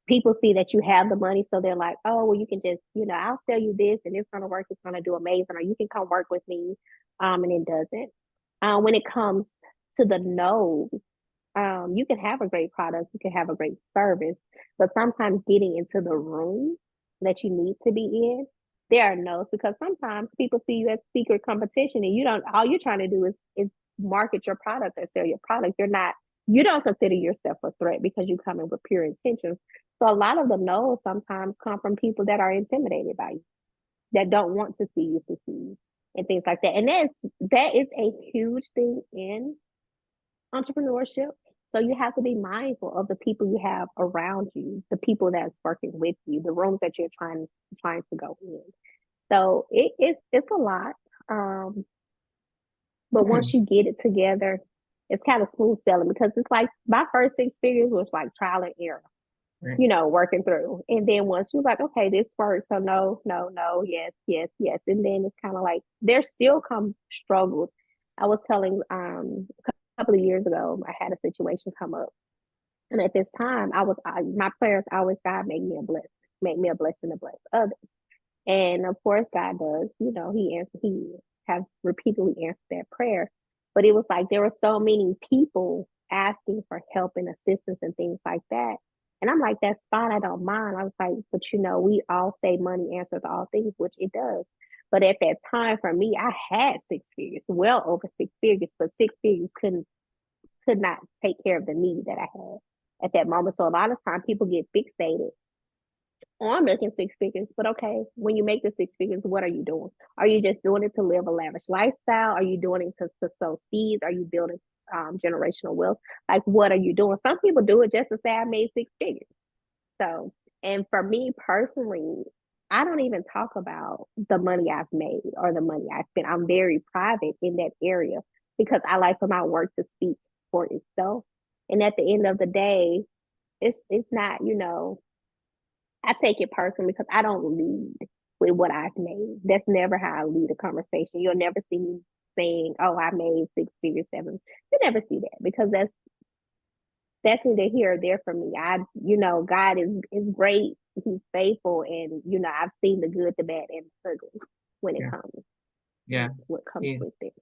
People see that you have the money, so they're like, oh, well, you can just, I'll sell you this and it's gonna work, it's gonna do amazing, or you can come work with me. And it doesn't. When it comes to the no, you can have a great product, you can have a great service, but sometimes getting into the room that you need to be in, there are no's, because sometimes people see you as secret competition and you don't, all you're trying to do is market your product or sell your product. You don't consider yourself a threat because you come in with pure intentions. So a lot of the no's sometimes come from people that are intimidated by you, that don't want to see you succeed and things like that. And that is a huge thing in entrepreneurship. So you have to be mindful of the people you have around you, the people that's working with you, the rooms that you're trying to go in. So it's a lot. Um, but once you get it together, it's kind of smooth sailing, because it's like my first 6 figures was like trial and error, Right. working through. And then once you're like, okay, this works. So no, no, no, yes, yes, yes. And then it's kind of like there still come struggles. I was telling a couple of years ago, I had a situation come up. And at this time, my prayers always, God, make me a blessing to bless others. And of course, God does. He has repeatedly answered that prayer. But it was like there were so many people asking for help and assistance and things like that. And I'm like, that's fine. I don't mind. I was like, but we all say money answers all things, which it does. But at that time, for me, I had 6 figures, well over 6 figures, but 6 figures could not take care of the need that I had at that moment. So a lot of times people get fixated on making 6 figures, but okay, when you make the 6 figures, what are you doing? Are you just doing it to live a lavish lifestyle? Are you doing it to sow seeds? Are you building generational wealth? Like, what are you doing? Some people do it just to say I made 6 figures. So, and for me personally, I don't even talk about the money I've made or the money I spent. I'm very private in that area because I like for my work to speak for itself. And at the end of the day, it's not, I take it personally because I don't lead with what I've made. That's never how I lead a conversation. You'll never see me saying, "Oh, I made 6 figures, seven." You never see that, because that's neither here or there for me. God is great. He's faithful, and I've seen the good, the bad, and the ugly when it Yeah. comes. Yeah. What comes with it.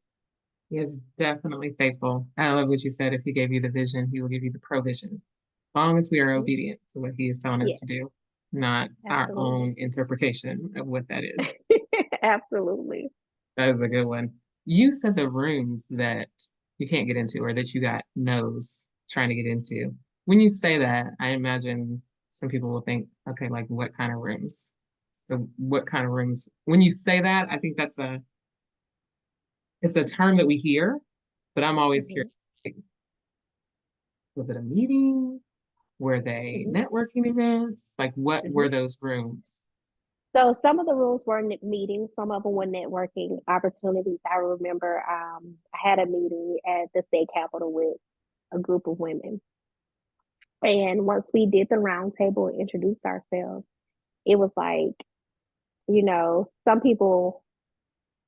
He is definitely faithful. I love what you said. If he gave you the vision, he will give you the provision. As long as we are obedient to what he is telling us Yeah, to do, not our absolutely. own interpretation of what that is. Absolutely. That is a good one. You said the rooms that you can't get into or that you got no's trying to get into. When you say that, I imagine some people will think, okay, like what kind of rooms? So what kind of rooms? When you say that, I think it's a term that we hear, but I'm always Mm-hmm. curious. Like, was it a meeting? Were they Mm-hmm. networking events? Like what Mm-hmm. were those rooms? So some of the rooms were meetings, some of them were networking opportunities. I remember I had a meeting at the state capitol with a group of women. And once we did the roundtable and introduced ourselves, it was like, some people,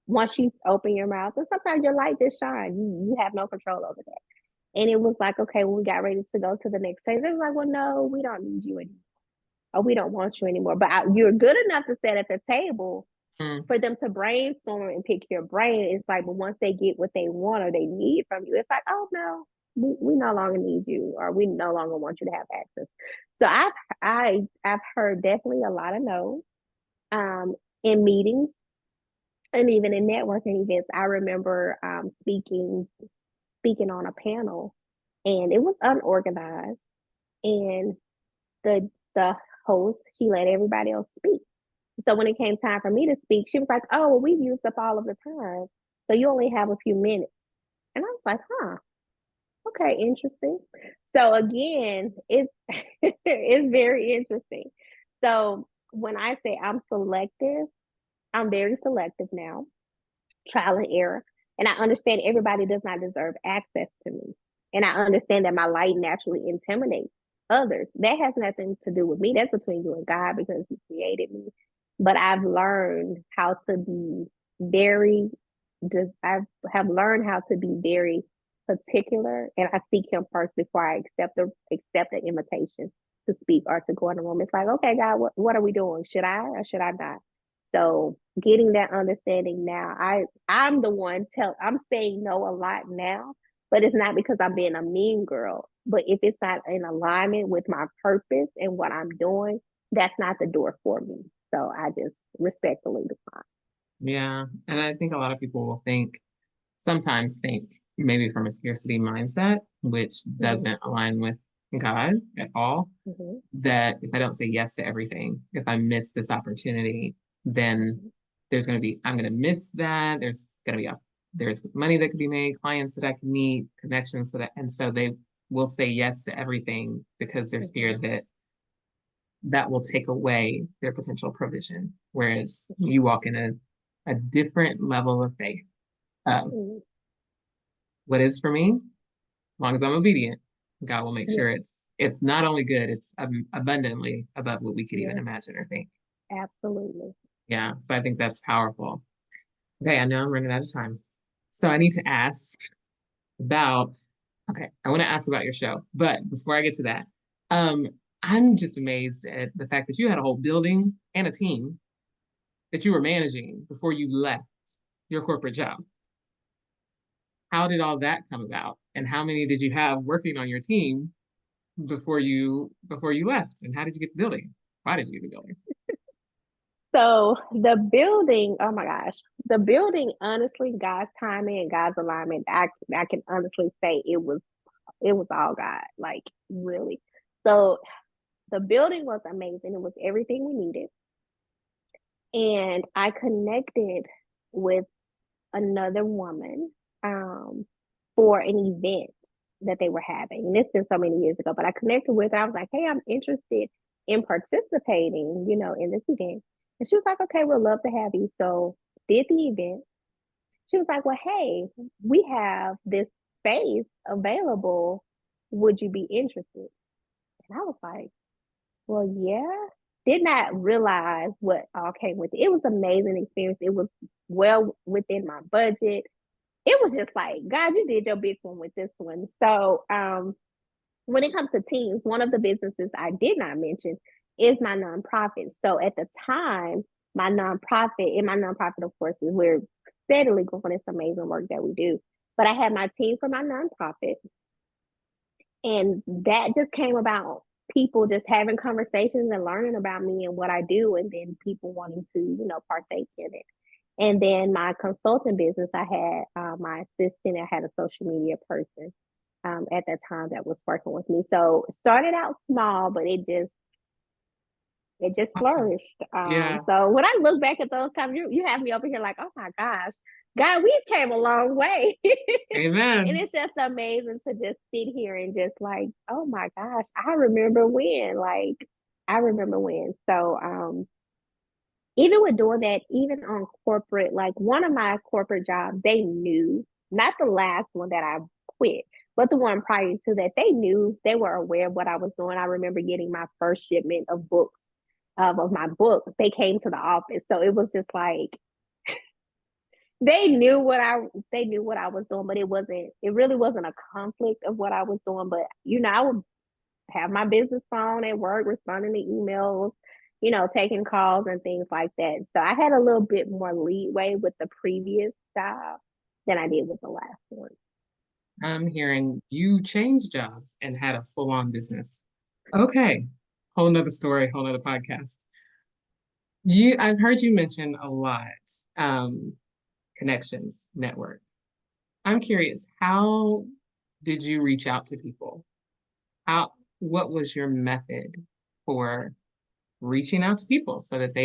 once you open your mouth, and sometimes your light just shine. You have no control over that. And it was like, okay, when we got ready to go to the next phase, it was like, well, no, we don't need you anymore. Or we don't want you anymore. But you're good enough to sit at the table Mm, for them to brainstorm and pick your brain. It's like, but once they get what they want or they need from you, it's like, oh no, we no longer need you, or we no longer want you to have access. So I've heard definitely a lot of no um, in meetings and even in networking events. I remember speaking on a panel, and it was unorganized, and the host, she let everybody else speak. So when it came time for me to speak, she was like, "Oh, well, we've used up all of the time, so you only have a few minutes." And I was like, "Huh, okay, interesting." So again, it's it's very interesting. So when I say I'm selective, I'm very selective now, trial and error, and I understand everybody does not deserve access to me, and I understand that my light naturally intimidates others. That has nothing to do with me. That's between you and God, because He created me. But I've learned how to be very, I have learned how to be very particular, and I seek Him first before I accept the invitation to speak or to go in the room. It's like, okay, God, what are we doing? Should I or should I not? So getting that understanding now, I'm the one I'm saying no a lot now, but it's not because I'm being a mean girl. But if it's not in alignment with my purpose and what I'm doing, that's not the door for me. So I just respectfully decline. Yeah. And I think a lot of people will sometimes think, maybe from a scarcity mindset, which Mm-hmm, doesn't align with God at all, mm-hmm, that if I don't say yes to everything, if I miss this opportunity, then I'm going to miss that. There's money that could be made, clients that I can meet, connections and so they will say yes to everything because they're mm-hmm, scared that that will take away their potential provision. Whereas you walk in a different level of faith. mm-hmm. What is for me, as long as I'm obedient, God will make sure Yes, it's not only good, it's abundantly above what we could even yes, imagine or think. absolutely. Yeah, so I think that's powerful. Okay, I know I'm running out of time. So I need to ask about, okay, I want to ask about your show. But before I get to that, um, I'm just amazed at the fact that you had a whole building and a team that you were managing before you left your corporate job. How did all that come about? And how many did you have working on your team before you left? And how did you get the building? Why did you get the building? So the building, oh my gosh, the building, honestly, God's timing and God's alignment, I can honestly say it was all God, like really. So the building was amazing. It was everything we needed. And I connected with another woman um, for an event that they were having. And it's been so many years ago, but I connected with her. I was like, hey, I'm interested in participating, in this event. And she was like, okay, we'd love to have you. So did the event. She was like, well, hey, we have this space available. Would you be interested? And I was like, well, yeah. Did not realize what all came with it. It was an amazing experience. It was well within my budget. It was just like, God, you did your big one with this one. So when it comes to teams, one of the businesses I did not mention is my nonprofit. So at the time, my nonprofit, of course, is we're steadily growing this amazing work that we do. But I had my team for my nonprofit, and that just came about people just having conversations and learning about me and what I do, and then people wanting to, partake in it. And then my consulting business, I had my assistant, I had a social media person at that time that was working with me. So it started out small, but it just Awesome. flourished. Yeah. So when I look back at those times, you have me over here like, oh my gosh, God, we came a long way. And Amen. it's just amazing to just sit here and just like, oh my gosh, I remember when, like, I remember when. So even with doing that, even on corporate, like one of my corporate jobs, they knew, not the last one that I quit, but the one prior to that, they knew, they were aware of what I was doing. I remember getting my first shipment of books, of my book. They came to the office. So it was just like, they knew what I was doing, but it really wasn't a conflict of what I was doing. But I would have my business phone at work, responding to emails, taking calls and things like that. So I had a little bit more leeway with the previous job than I did with the last one. I'm hearing you changed jobs and had a full-on business. Okay. Whole nother story, whole nother podcast. I've heard you mention a lot, um, connections, network. I'm curious, how did you reach out to people? What was your method for reaching out to people so that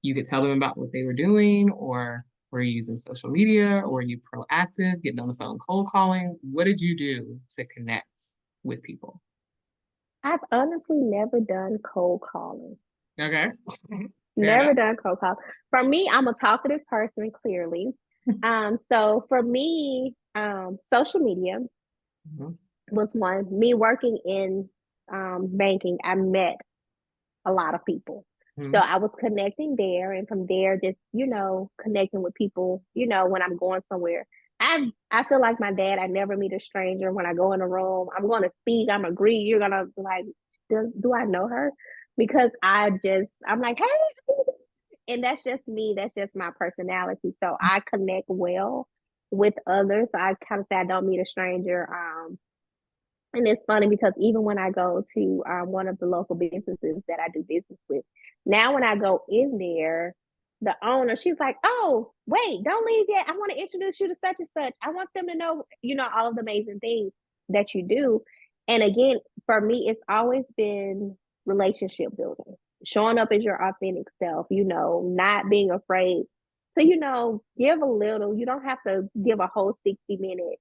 you could tell them about what they were doing, or were you using social media, or were you proactive, getting on the phone, cold calling? What did you do to connect with people? I've honestly never done cold calling. Okay, fair Never enough. done cold calling. For me, I'm a talkative person, clearly. So for me, social media Mhm. was one. Me working in banking, I met a lot of people. So Mhm. I was connecting there, and from there, just connecting with people. When I'm going somewhere, I feel like my dad. I never meet a stranger. When I go in a room, I'm going to speak. I'm agree. You're gonna like, do I know her? Because I'm like, hey, and that's just me. That's just my personality. So I connect well with others. So I kind of say I don't meet a stranger. And it's funny because even when I go to one of the local businesses that I do business with, now when I go in there, the owner, she's like, "Oh, wait, don't leave yet. I want to introduce you to such and such. I want them to know, all of the amazing things that you do." And again, for me, it's always been relationship building, showing up as your authentic self, not being afraid to, give a little. You don't have to give a whole 60-minute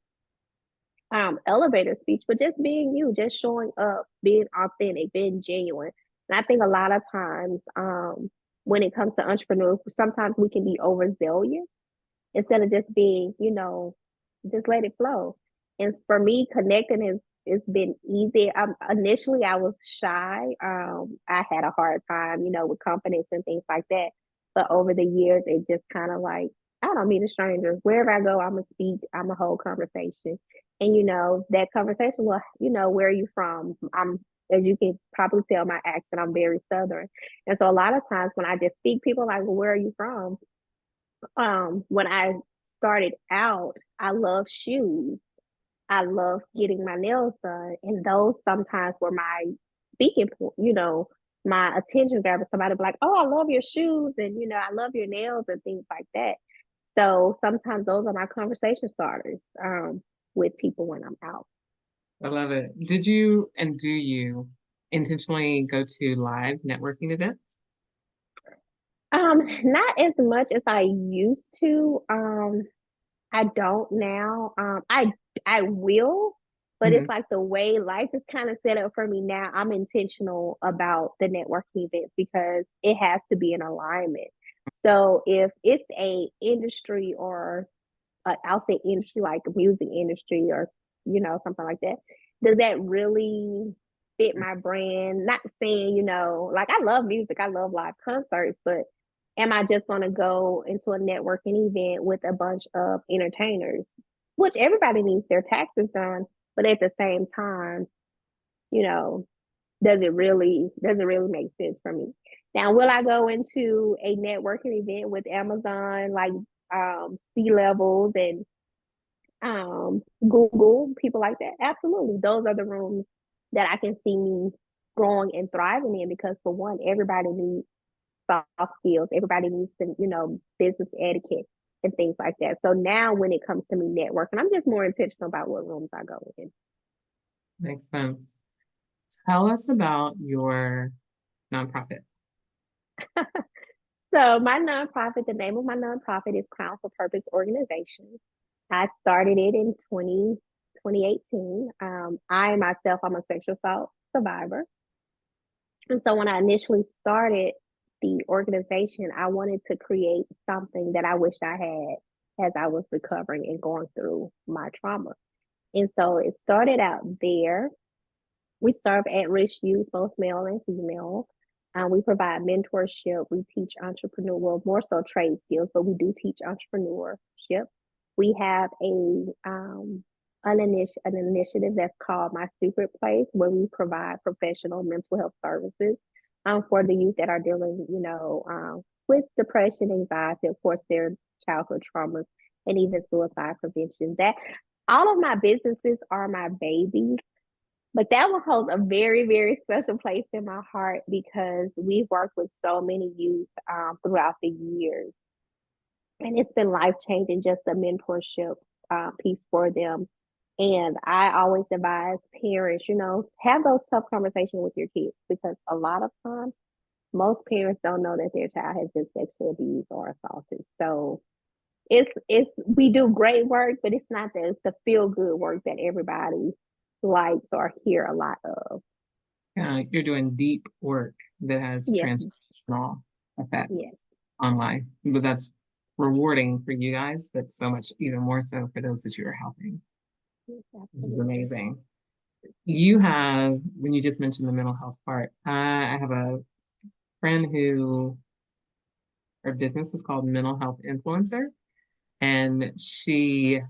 elevator speech, but just being you, just showing up, being authentic, being genuine. And I think a lot of times, when it comes to entrepreneurs, sometimes we can be overzealous instead of just being, just let it flow. And for me, connecting is it's been easy. Initially I was shy. I had a hard time, with confidence and things like that. But over the years, it just kind of like I don't meet a stranger. Wherever I go, I'm gonna speak. I'm a whole conversation, and that conversation. Well, where are you from? As you can probably tell, my accent. I'm very southern, and so a lot of times when I just speak, people are like, "Well, where are you from?" When I started out, I love shoes. I love getting my nails done, and those sometimes were my speaking point. My attention grabber. Somebody be like, "Oh, I love your shoes," and I love your nails and things like that. So sometimes those are my conversation starters with people when I'm out. I love it. Did you and do you intentionally go to live networking events? Not as much as I used to. I don't now. I will, but it's Mhm. like the way life is kind of set up for me now. I'm intentional about the networking events because it has to be in alignment. So if it's a industry or I'll say industry like the music industry or something like that, does that really fit my brand? Not saying like I love music, I love live concerts, but am I just going to go into a networking event with a bunch of entertainers, which everybody needs their taxes done, but at the same time, you know, does it really make sense for me? Now, will I go into a networking event with Amazon, like C levels and Google, people like that? Absolutely. Those are the rooms that I can see me growing and thriving in because for one, everybody needs soft skills. Everybody needs to, business etiquette and things like that. So now when it comes to me networking, I'm just more intentional about what rooms I go in. Makes sense. Tell us about your nonprofit. So my nonprofit, the name of my nonprofit is Crown for Purpose Organization. I started it in 2018. I myself, I'm a sexual assault survivor. And so when I initially started the organization, I wanted to create something that I wished I had as I was recovering and going through my trauma. And so it started out there. We serve at risk youth, both male and female. We provide mentorship. We teach entrepreneurial, more so trade skills, but we do teach entrepreneurship. We have an initiative that's called My Secret Place, where we provide professional mental health services for the youth that are dealing, with depression, anxiety, of course, their childhood traumas, and even suicide prevention. That all of my businesses are my babies, but that one holds a very, very special place in my heart because we've worked with so many youth throughout the years. And it's been life changing, just the mentorship piece for them. And I always advise parents, have those tough conversations with your kids because a lot of times most parents don't know that their child has been sexually abused or assaulted. So it's we do great work, but it's not the feel good work that everybody likes or hear a lot of. You're doing deep work that has Yes, transformational yes, effects on life, but that's rewarding for you guys. But so much even more so for those that you are helping. yes, This is absolutely. amazing. You have, when you just mentioned the mental health part, I have a friend who her business is called Mental Health Influencer, and she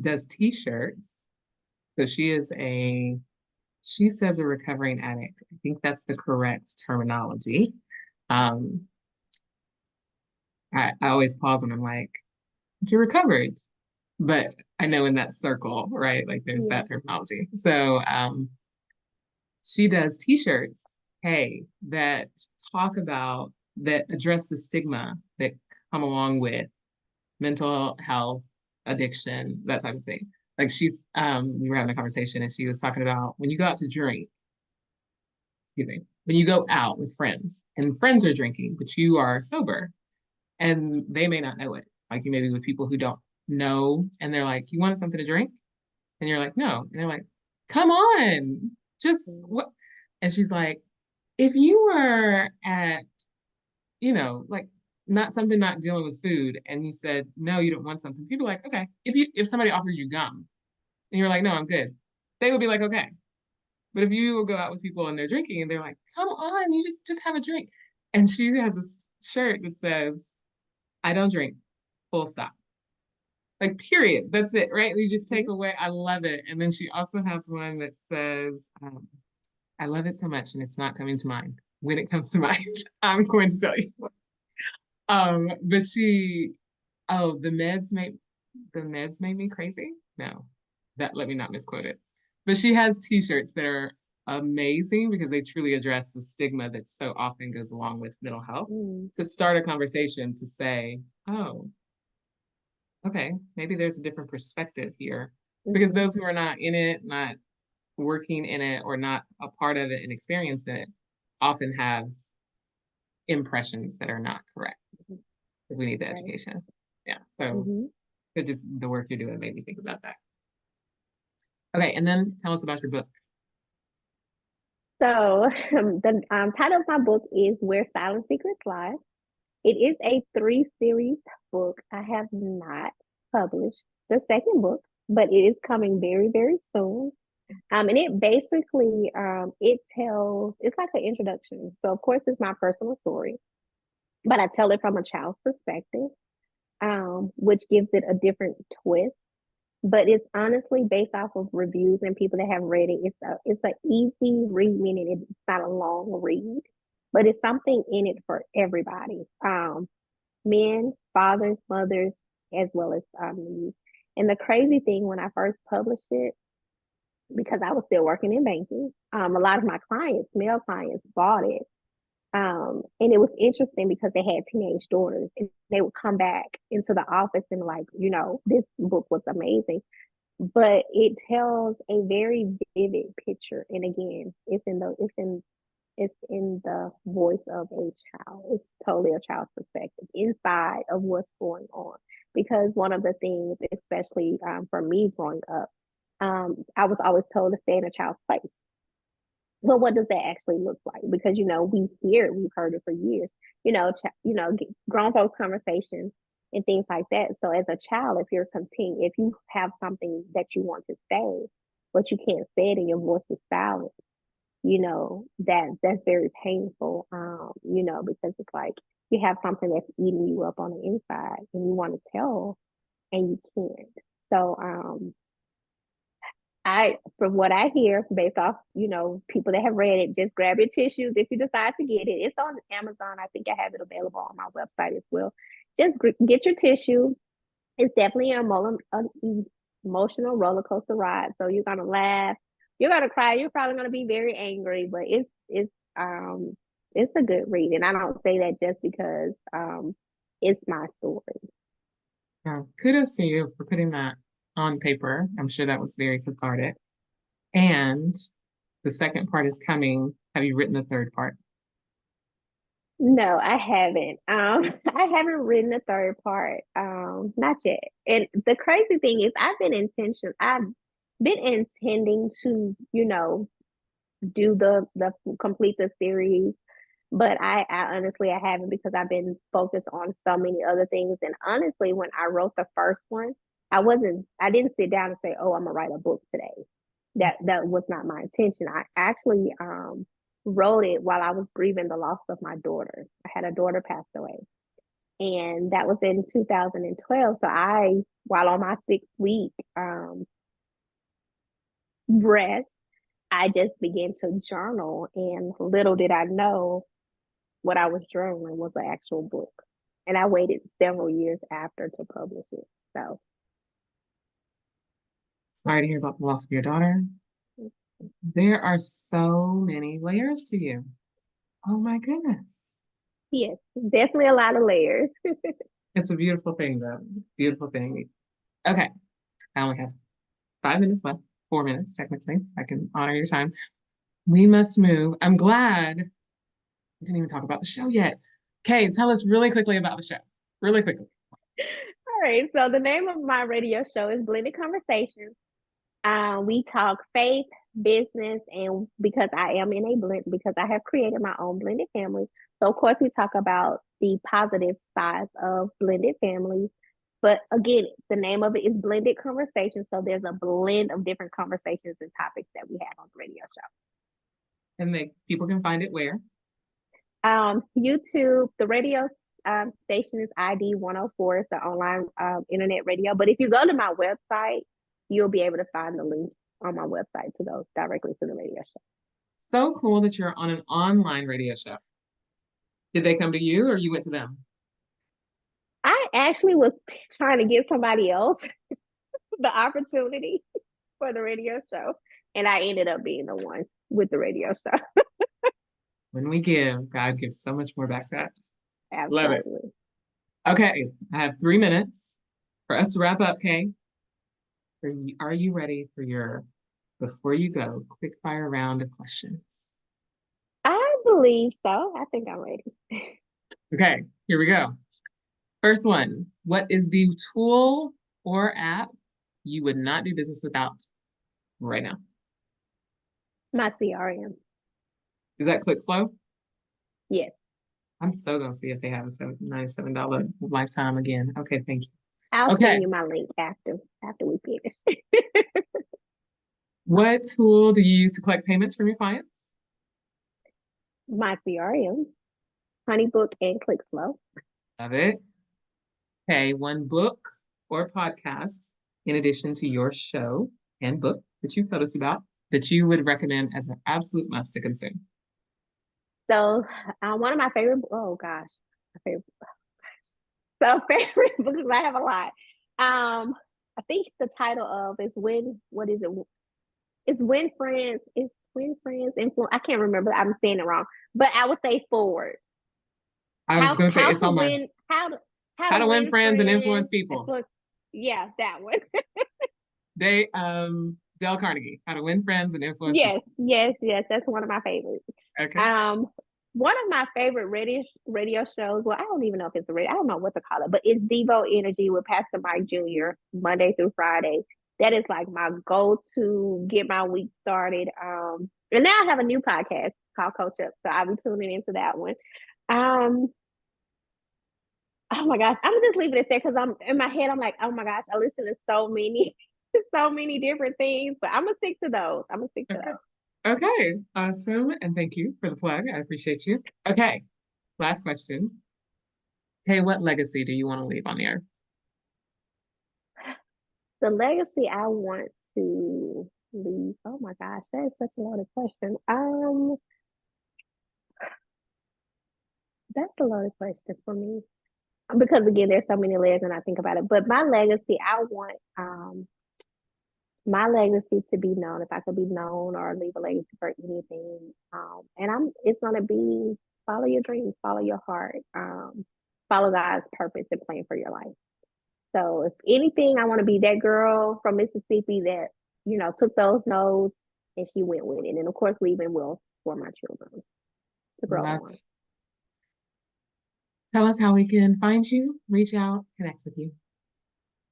does t-shirts. So she says a recovering addict. I think that's the correct terminology. Um, I always pause and I'm like, you recovered. but I know in that circle, right? Like there's Yeah. that terminology. So she does t-shirts, hey, that talk about that address the stigma that come along with mental health, addiction, that type of thing. Like we were having a conversation and she was talking about when you go out to drink, excuse me, when you go out with friends and friends are drinking, but you are sober and they may not know it. Like you may be with people who don't know and they're like, you want something to drink? And you're like, no. And they're like, come on, just Mm-hmm. what? And she's like, if you were at, like not dealing with food and you said, no, you don't want something, people are like, okay. If somebody offered you gum and you're like, no, I'm good, they would be like, okay. But if you go out with people and they're drinking and they're like, come on, you just have a drink. And she has a shirt that says, I don't drink, full stop. Like, period. That's it, right? We just take away, I love it. And then she also has one that says, I love it so much and it's not coming to mind. When it comes to mind, I'm going to tell you. But oh, the meds made me crazy. No, let me not misquote it. But she has t-shirts that are amazing because they truly address the stigma that so often goes along with mental health Mm-hmm. to start a conversation to say, oh, okay, maybe there's a different perspective here. Because Mm-hmm. those who are not in it, not working in it, or not a part of it and experiencing it often have impressions that are not correct because we need the Right. education. Yeah. So Mm-hmm. it just the work you're doing made me think about that. Okay, and then tell us about your book. So the title of my book is Where Silent Secrets Lie. It is a three-series book. I have not published the second book, but it is coming very, very soon. And it basically it's like an introduction. So of course it's my personal story, but I tell it from a child's perspective, which gives it a different twist. But it's honestly based off of reviews and people that have read it. It's an easy read, meaning it's not a long read, but it's something in it for everybody. Men, fathers, mothers, as well as youth. And the crazy thing when I first published it, because I was still working in banking, a lot of my clients, male clients, bought it. And it was interesting because they had teenage daughters and they would come back into the office and like, this book was amazing. But it tells a very vivid picture. And again, it's in the voice of a child. It's totally a child's perspective inside of what's going on. Because one of the things, especially for me growing up, I was always told to stay in a child's place. Well, what does that actually look like? Because we've heard it for years. Grown folks conversations and things like that. So as a child, if you have something that you want to say, but you can't say it and your voice is silent, that's very painful. Because it's like you have something that's eating you up on the inside and you want to tell and you can't. So from what I hear, based off, people that have read it, just grab your tissues if you decide to get it. It's on Amazon. I think I have it available on my website as well. Just get your tissue. It's definitely an emotional roller coaster ride. So you're gonna laugh, you're gonna cry, you're probably gonna be very angry, but it's a good read, and I don't say that just because it's my story. Yeah, kudos to you for putting that on paper. I'm sure that was very cathartic. And the second part is coming. Have you written the third part? No, I haven't. I haven't written the third part. Not yet. And the crazy thing is, I've been intending to, do the complete the series, but I honestly I haven't because I've been focused on so many other things. And honestly, when I wrote the first one, I didn't sit down and say, "Oh, I'm gonna write a book today." That was not my intention. I actually wrote it while I was grieving the loss of my daughter. I had a daughter passed away, and that was in 2012. So while on my 6 week rest, I just began to journal, and little did I know what I was journaling was an actual book. And I waited several years after to publish it. So Sorry to hear about the loss of your daughter. There are so many layers to you. Oh my goodness. Yes, definitely a lot of layers. It's a beautiful thing, though. Beautiful thing. Okay, I only have 5 minutes left, 4 minutes technically, so I can honor your time. We must move. I'm glad we didn't even talk about the show yet. Okay, tell us really quickly about the show. Really quickly. All right, so the name of my radio show is Blended Conversations. We talk faith, business, and because I am in a blend, because I have created my own blended family. So, of course, we talk about the positive sides of blended families. But again, the name of it is Blended Conversations. So, there's a blend of different conversations and topics that we have on the radio show. And people can find it where? YouTube, the radio station is ID 104. It's the online internet radio. But if you go to my website, you'll be able to find the link on my website to go directly to the radio show. So cool that you're on an online radio show. Did they come to you or you went to them? I actually was trying to give somebody else the opportunity for the radio show, and I ended up being the one with the radio show. When we give, God gives so much more back to us. Love it. Absolutely. Okay, I have 3 minutes for us to wrap up, Kay. Are you ready for your, before you go, quick fire round of questions? I believe so. I think I'm ready. Okay, here we go. First one, what is the tool or app you would not do business without right now? My CRM. Is that ClickFlow? Yes. I'm so gonna see if they have a $97 lifetime again. Okay, thank you. I'll Okay. send you my link after we finish. What tool do you use to collect payments from your clients? My CRM, HoneyBook, and ClickFlow. Love it. Okay, one book or podcast in addition to your show and book that you told us about that you would recommend as an absolute must to consume. So, one of my favorite, oh gosh, my favorite, so favorite books, I have a lot. I think the title of is what is it? It's When Friends Influence. I can't remember. I'm saying it wrong, but I would say Forward. I was going to say How it's to on my win how to win friends and influence people. Yeah, that one. Dale Carnegie, How to Win Friends and Influence Yes, People. yes. That's one of my favorites. Okay. One of my favorite radio shows. Well, I don't even know if it's a radio. I don't know what to call it, but it's Devo Energy with Pastor Mike Jr. Monday through Friday. That is like my go-to get my week started. And now I have a new podcast called Coach Up, so I'll be tuning into that one. Oh my gosh, I'm just leaving it there because I'm in my head. I'm like, oh my gosh, I listen to so many, so many different things, but I'm gonna stick to those. Okay, awesome, and thank you for the plug. I appreciate you. Okay, last question. Hey, what legacy do you want to leave on the earth? The legacy I want to leave. Oh my gosh, that is such a loaded question. That's a loaded question for me because again, there's so many layers when I think about it. But my legacy, I want my legacy to be known. If I could be known or leave a legacy for anything, it's gonna be follow your dreams, follow your heart, follow God's purpose and plan for your life. So if anything, I want to be that girl from Mississippi that, took those notes and she went with it. And of course, leaving wealth for my children to grow on. Tell us how we can find you, reach out, connect with you.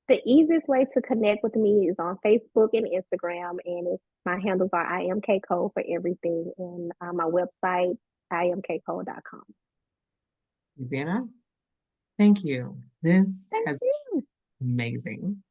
The easiest way to connect with me is on Facebook and Instagram, and my handles are IamKCode for everything, and my website, IamKCode.com. Vienna, thank you. This has been amazing.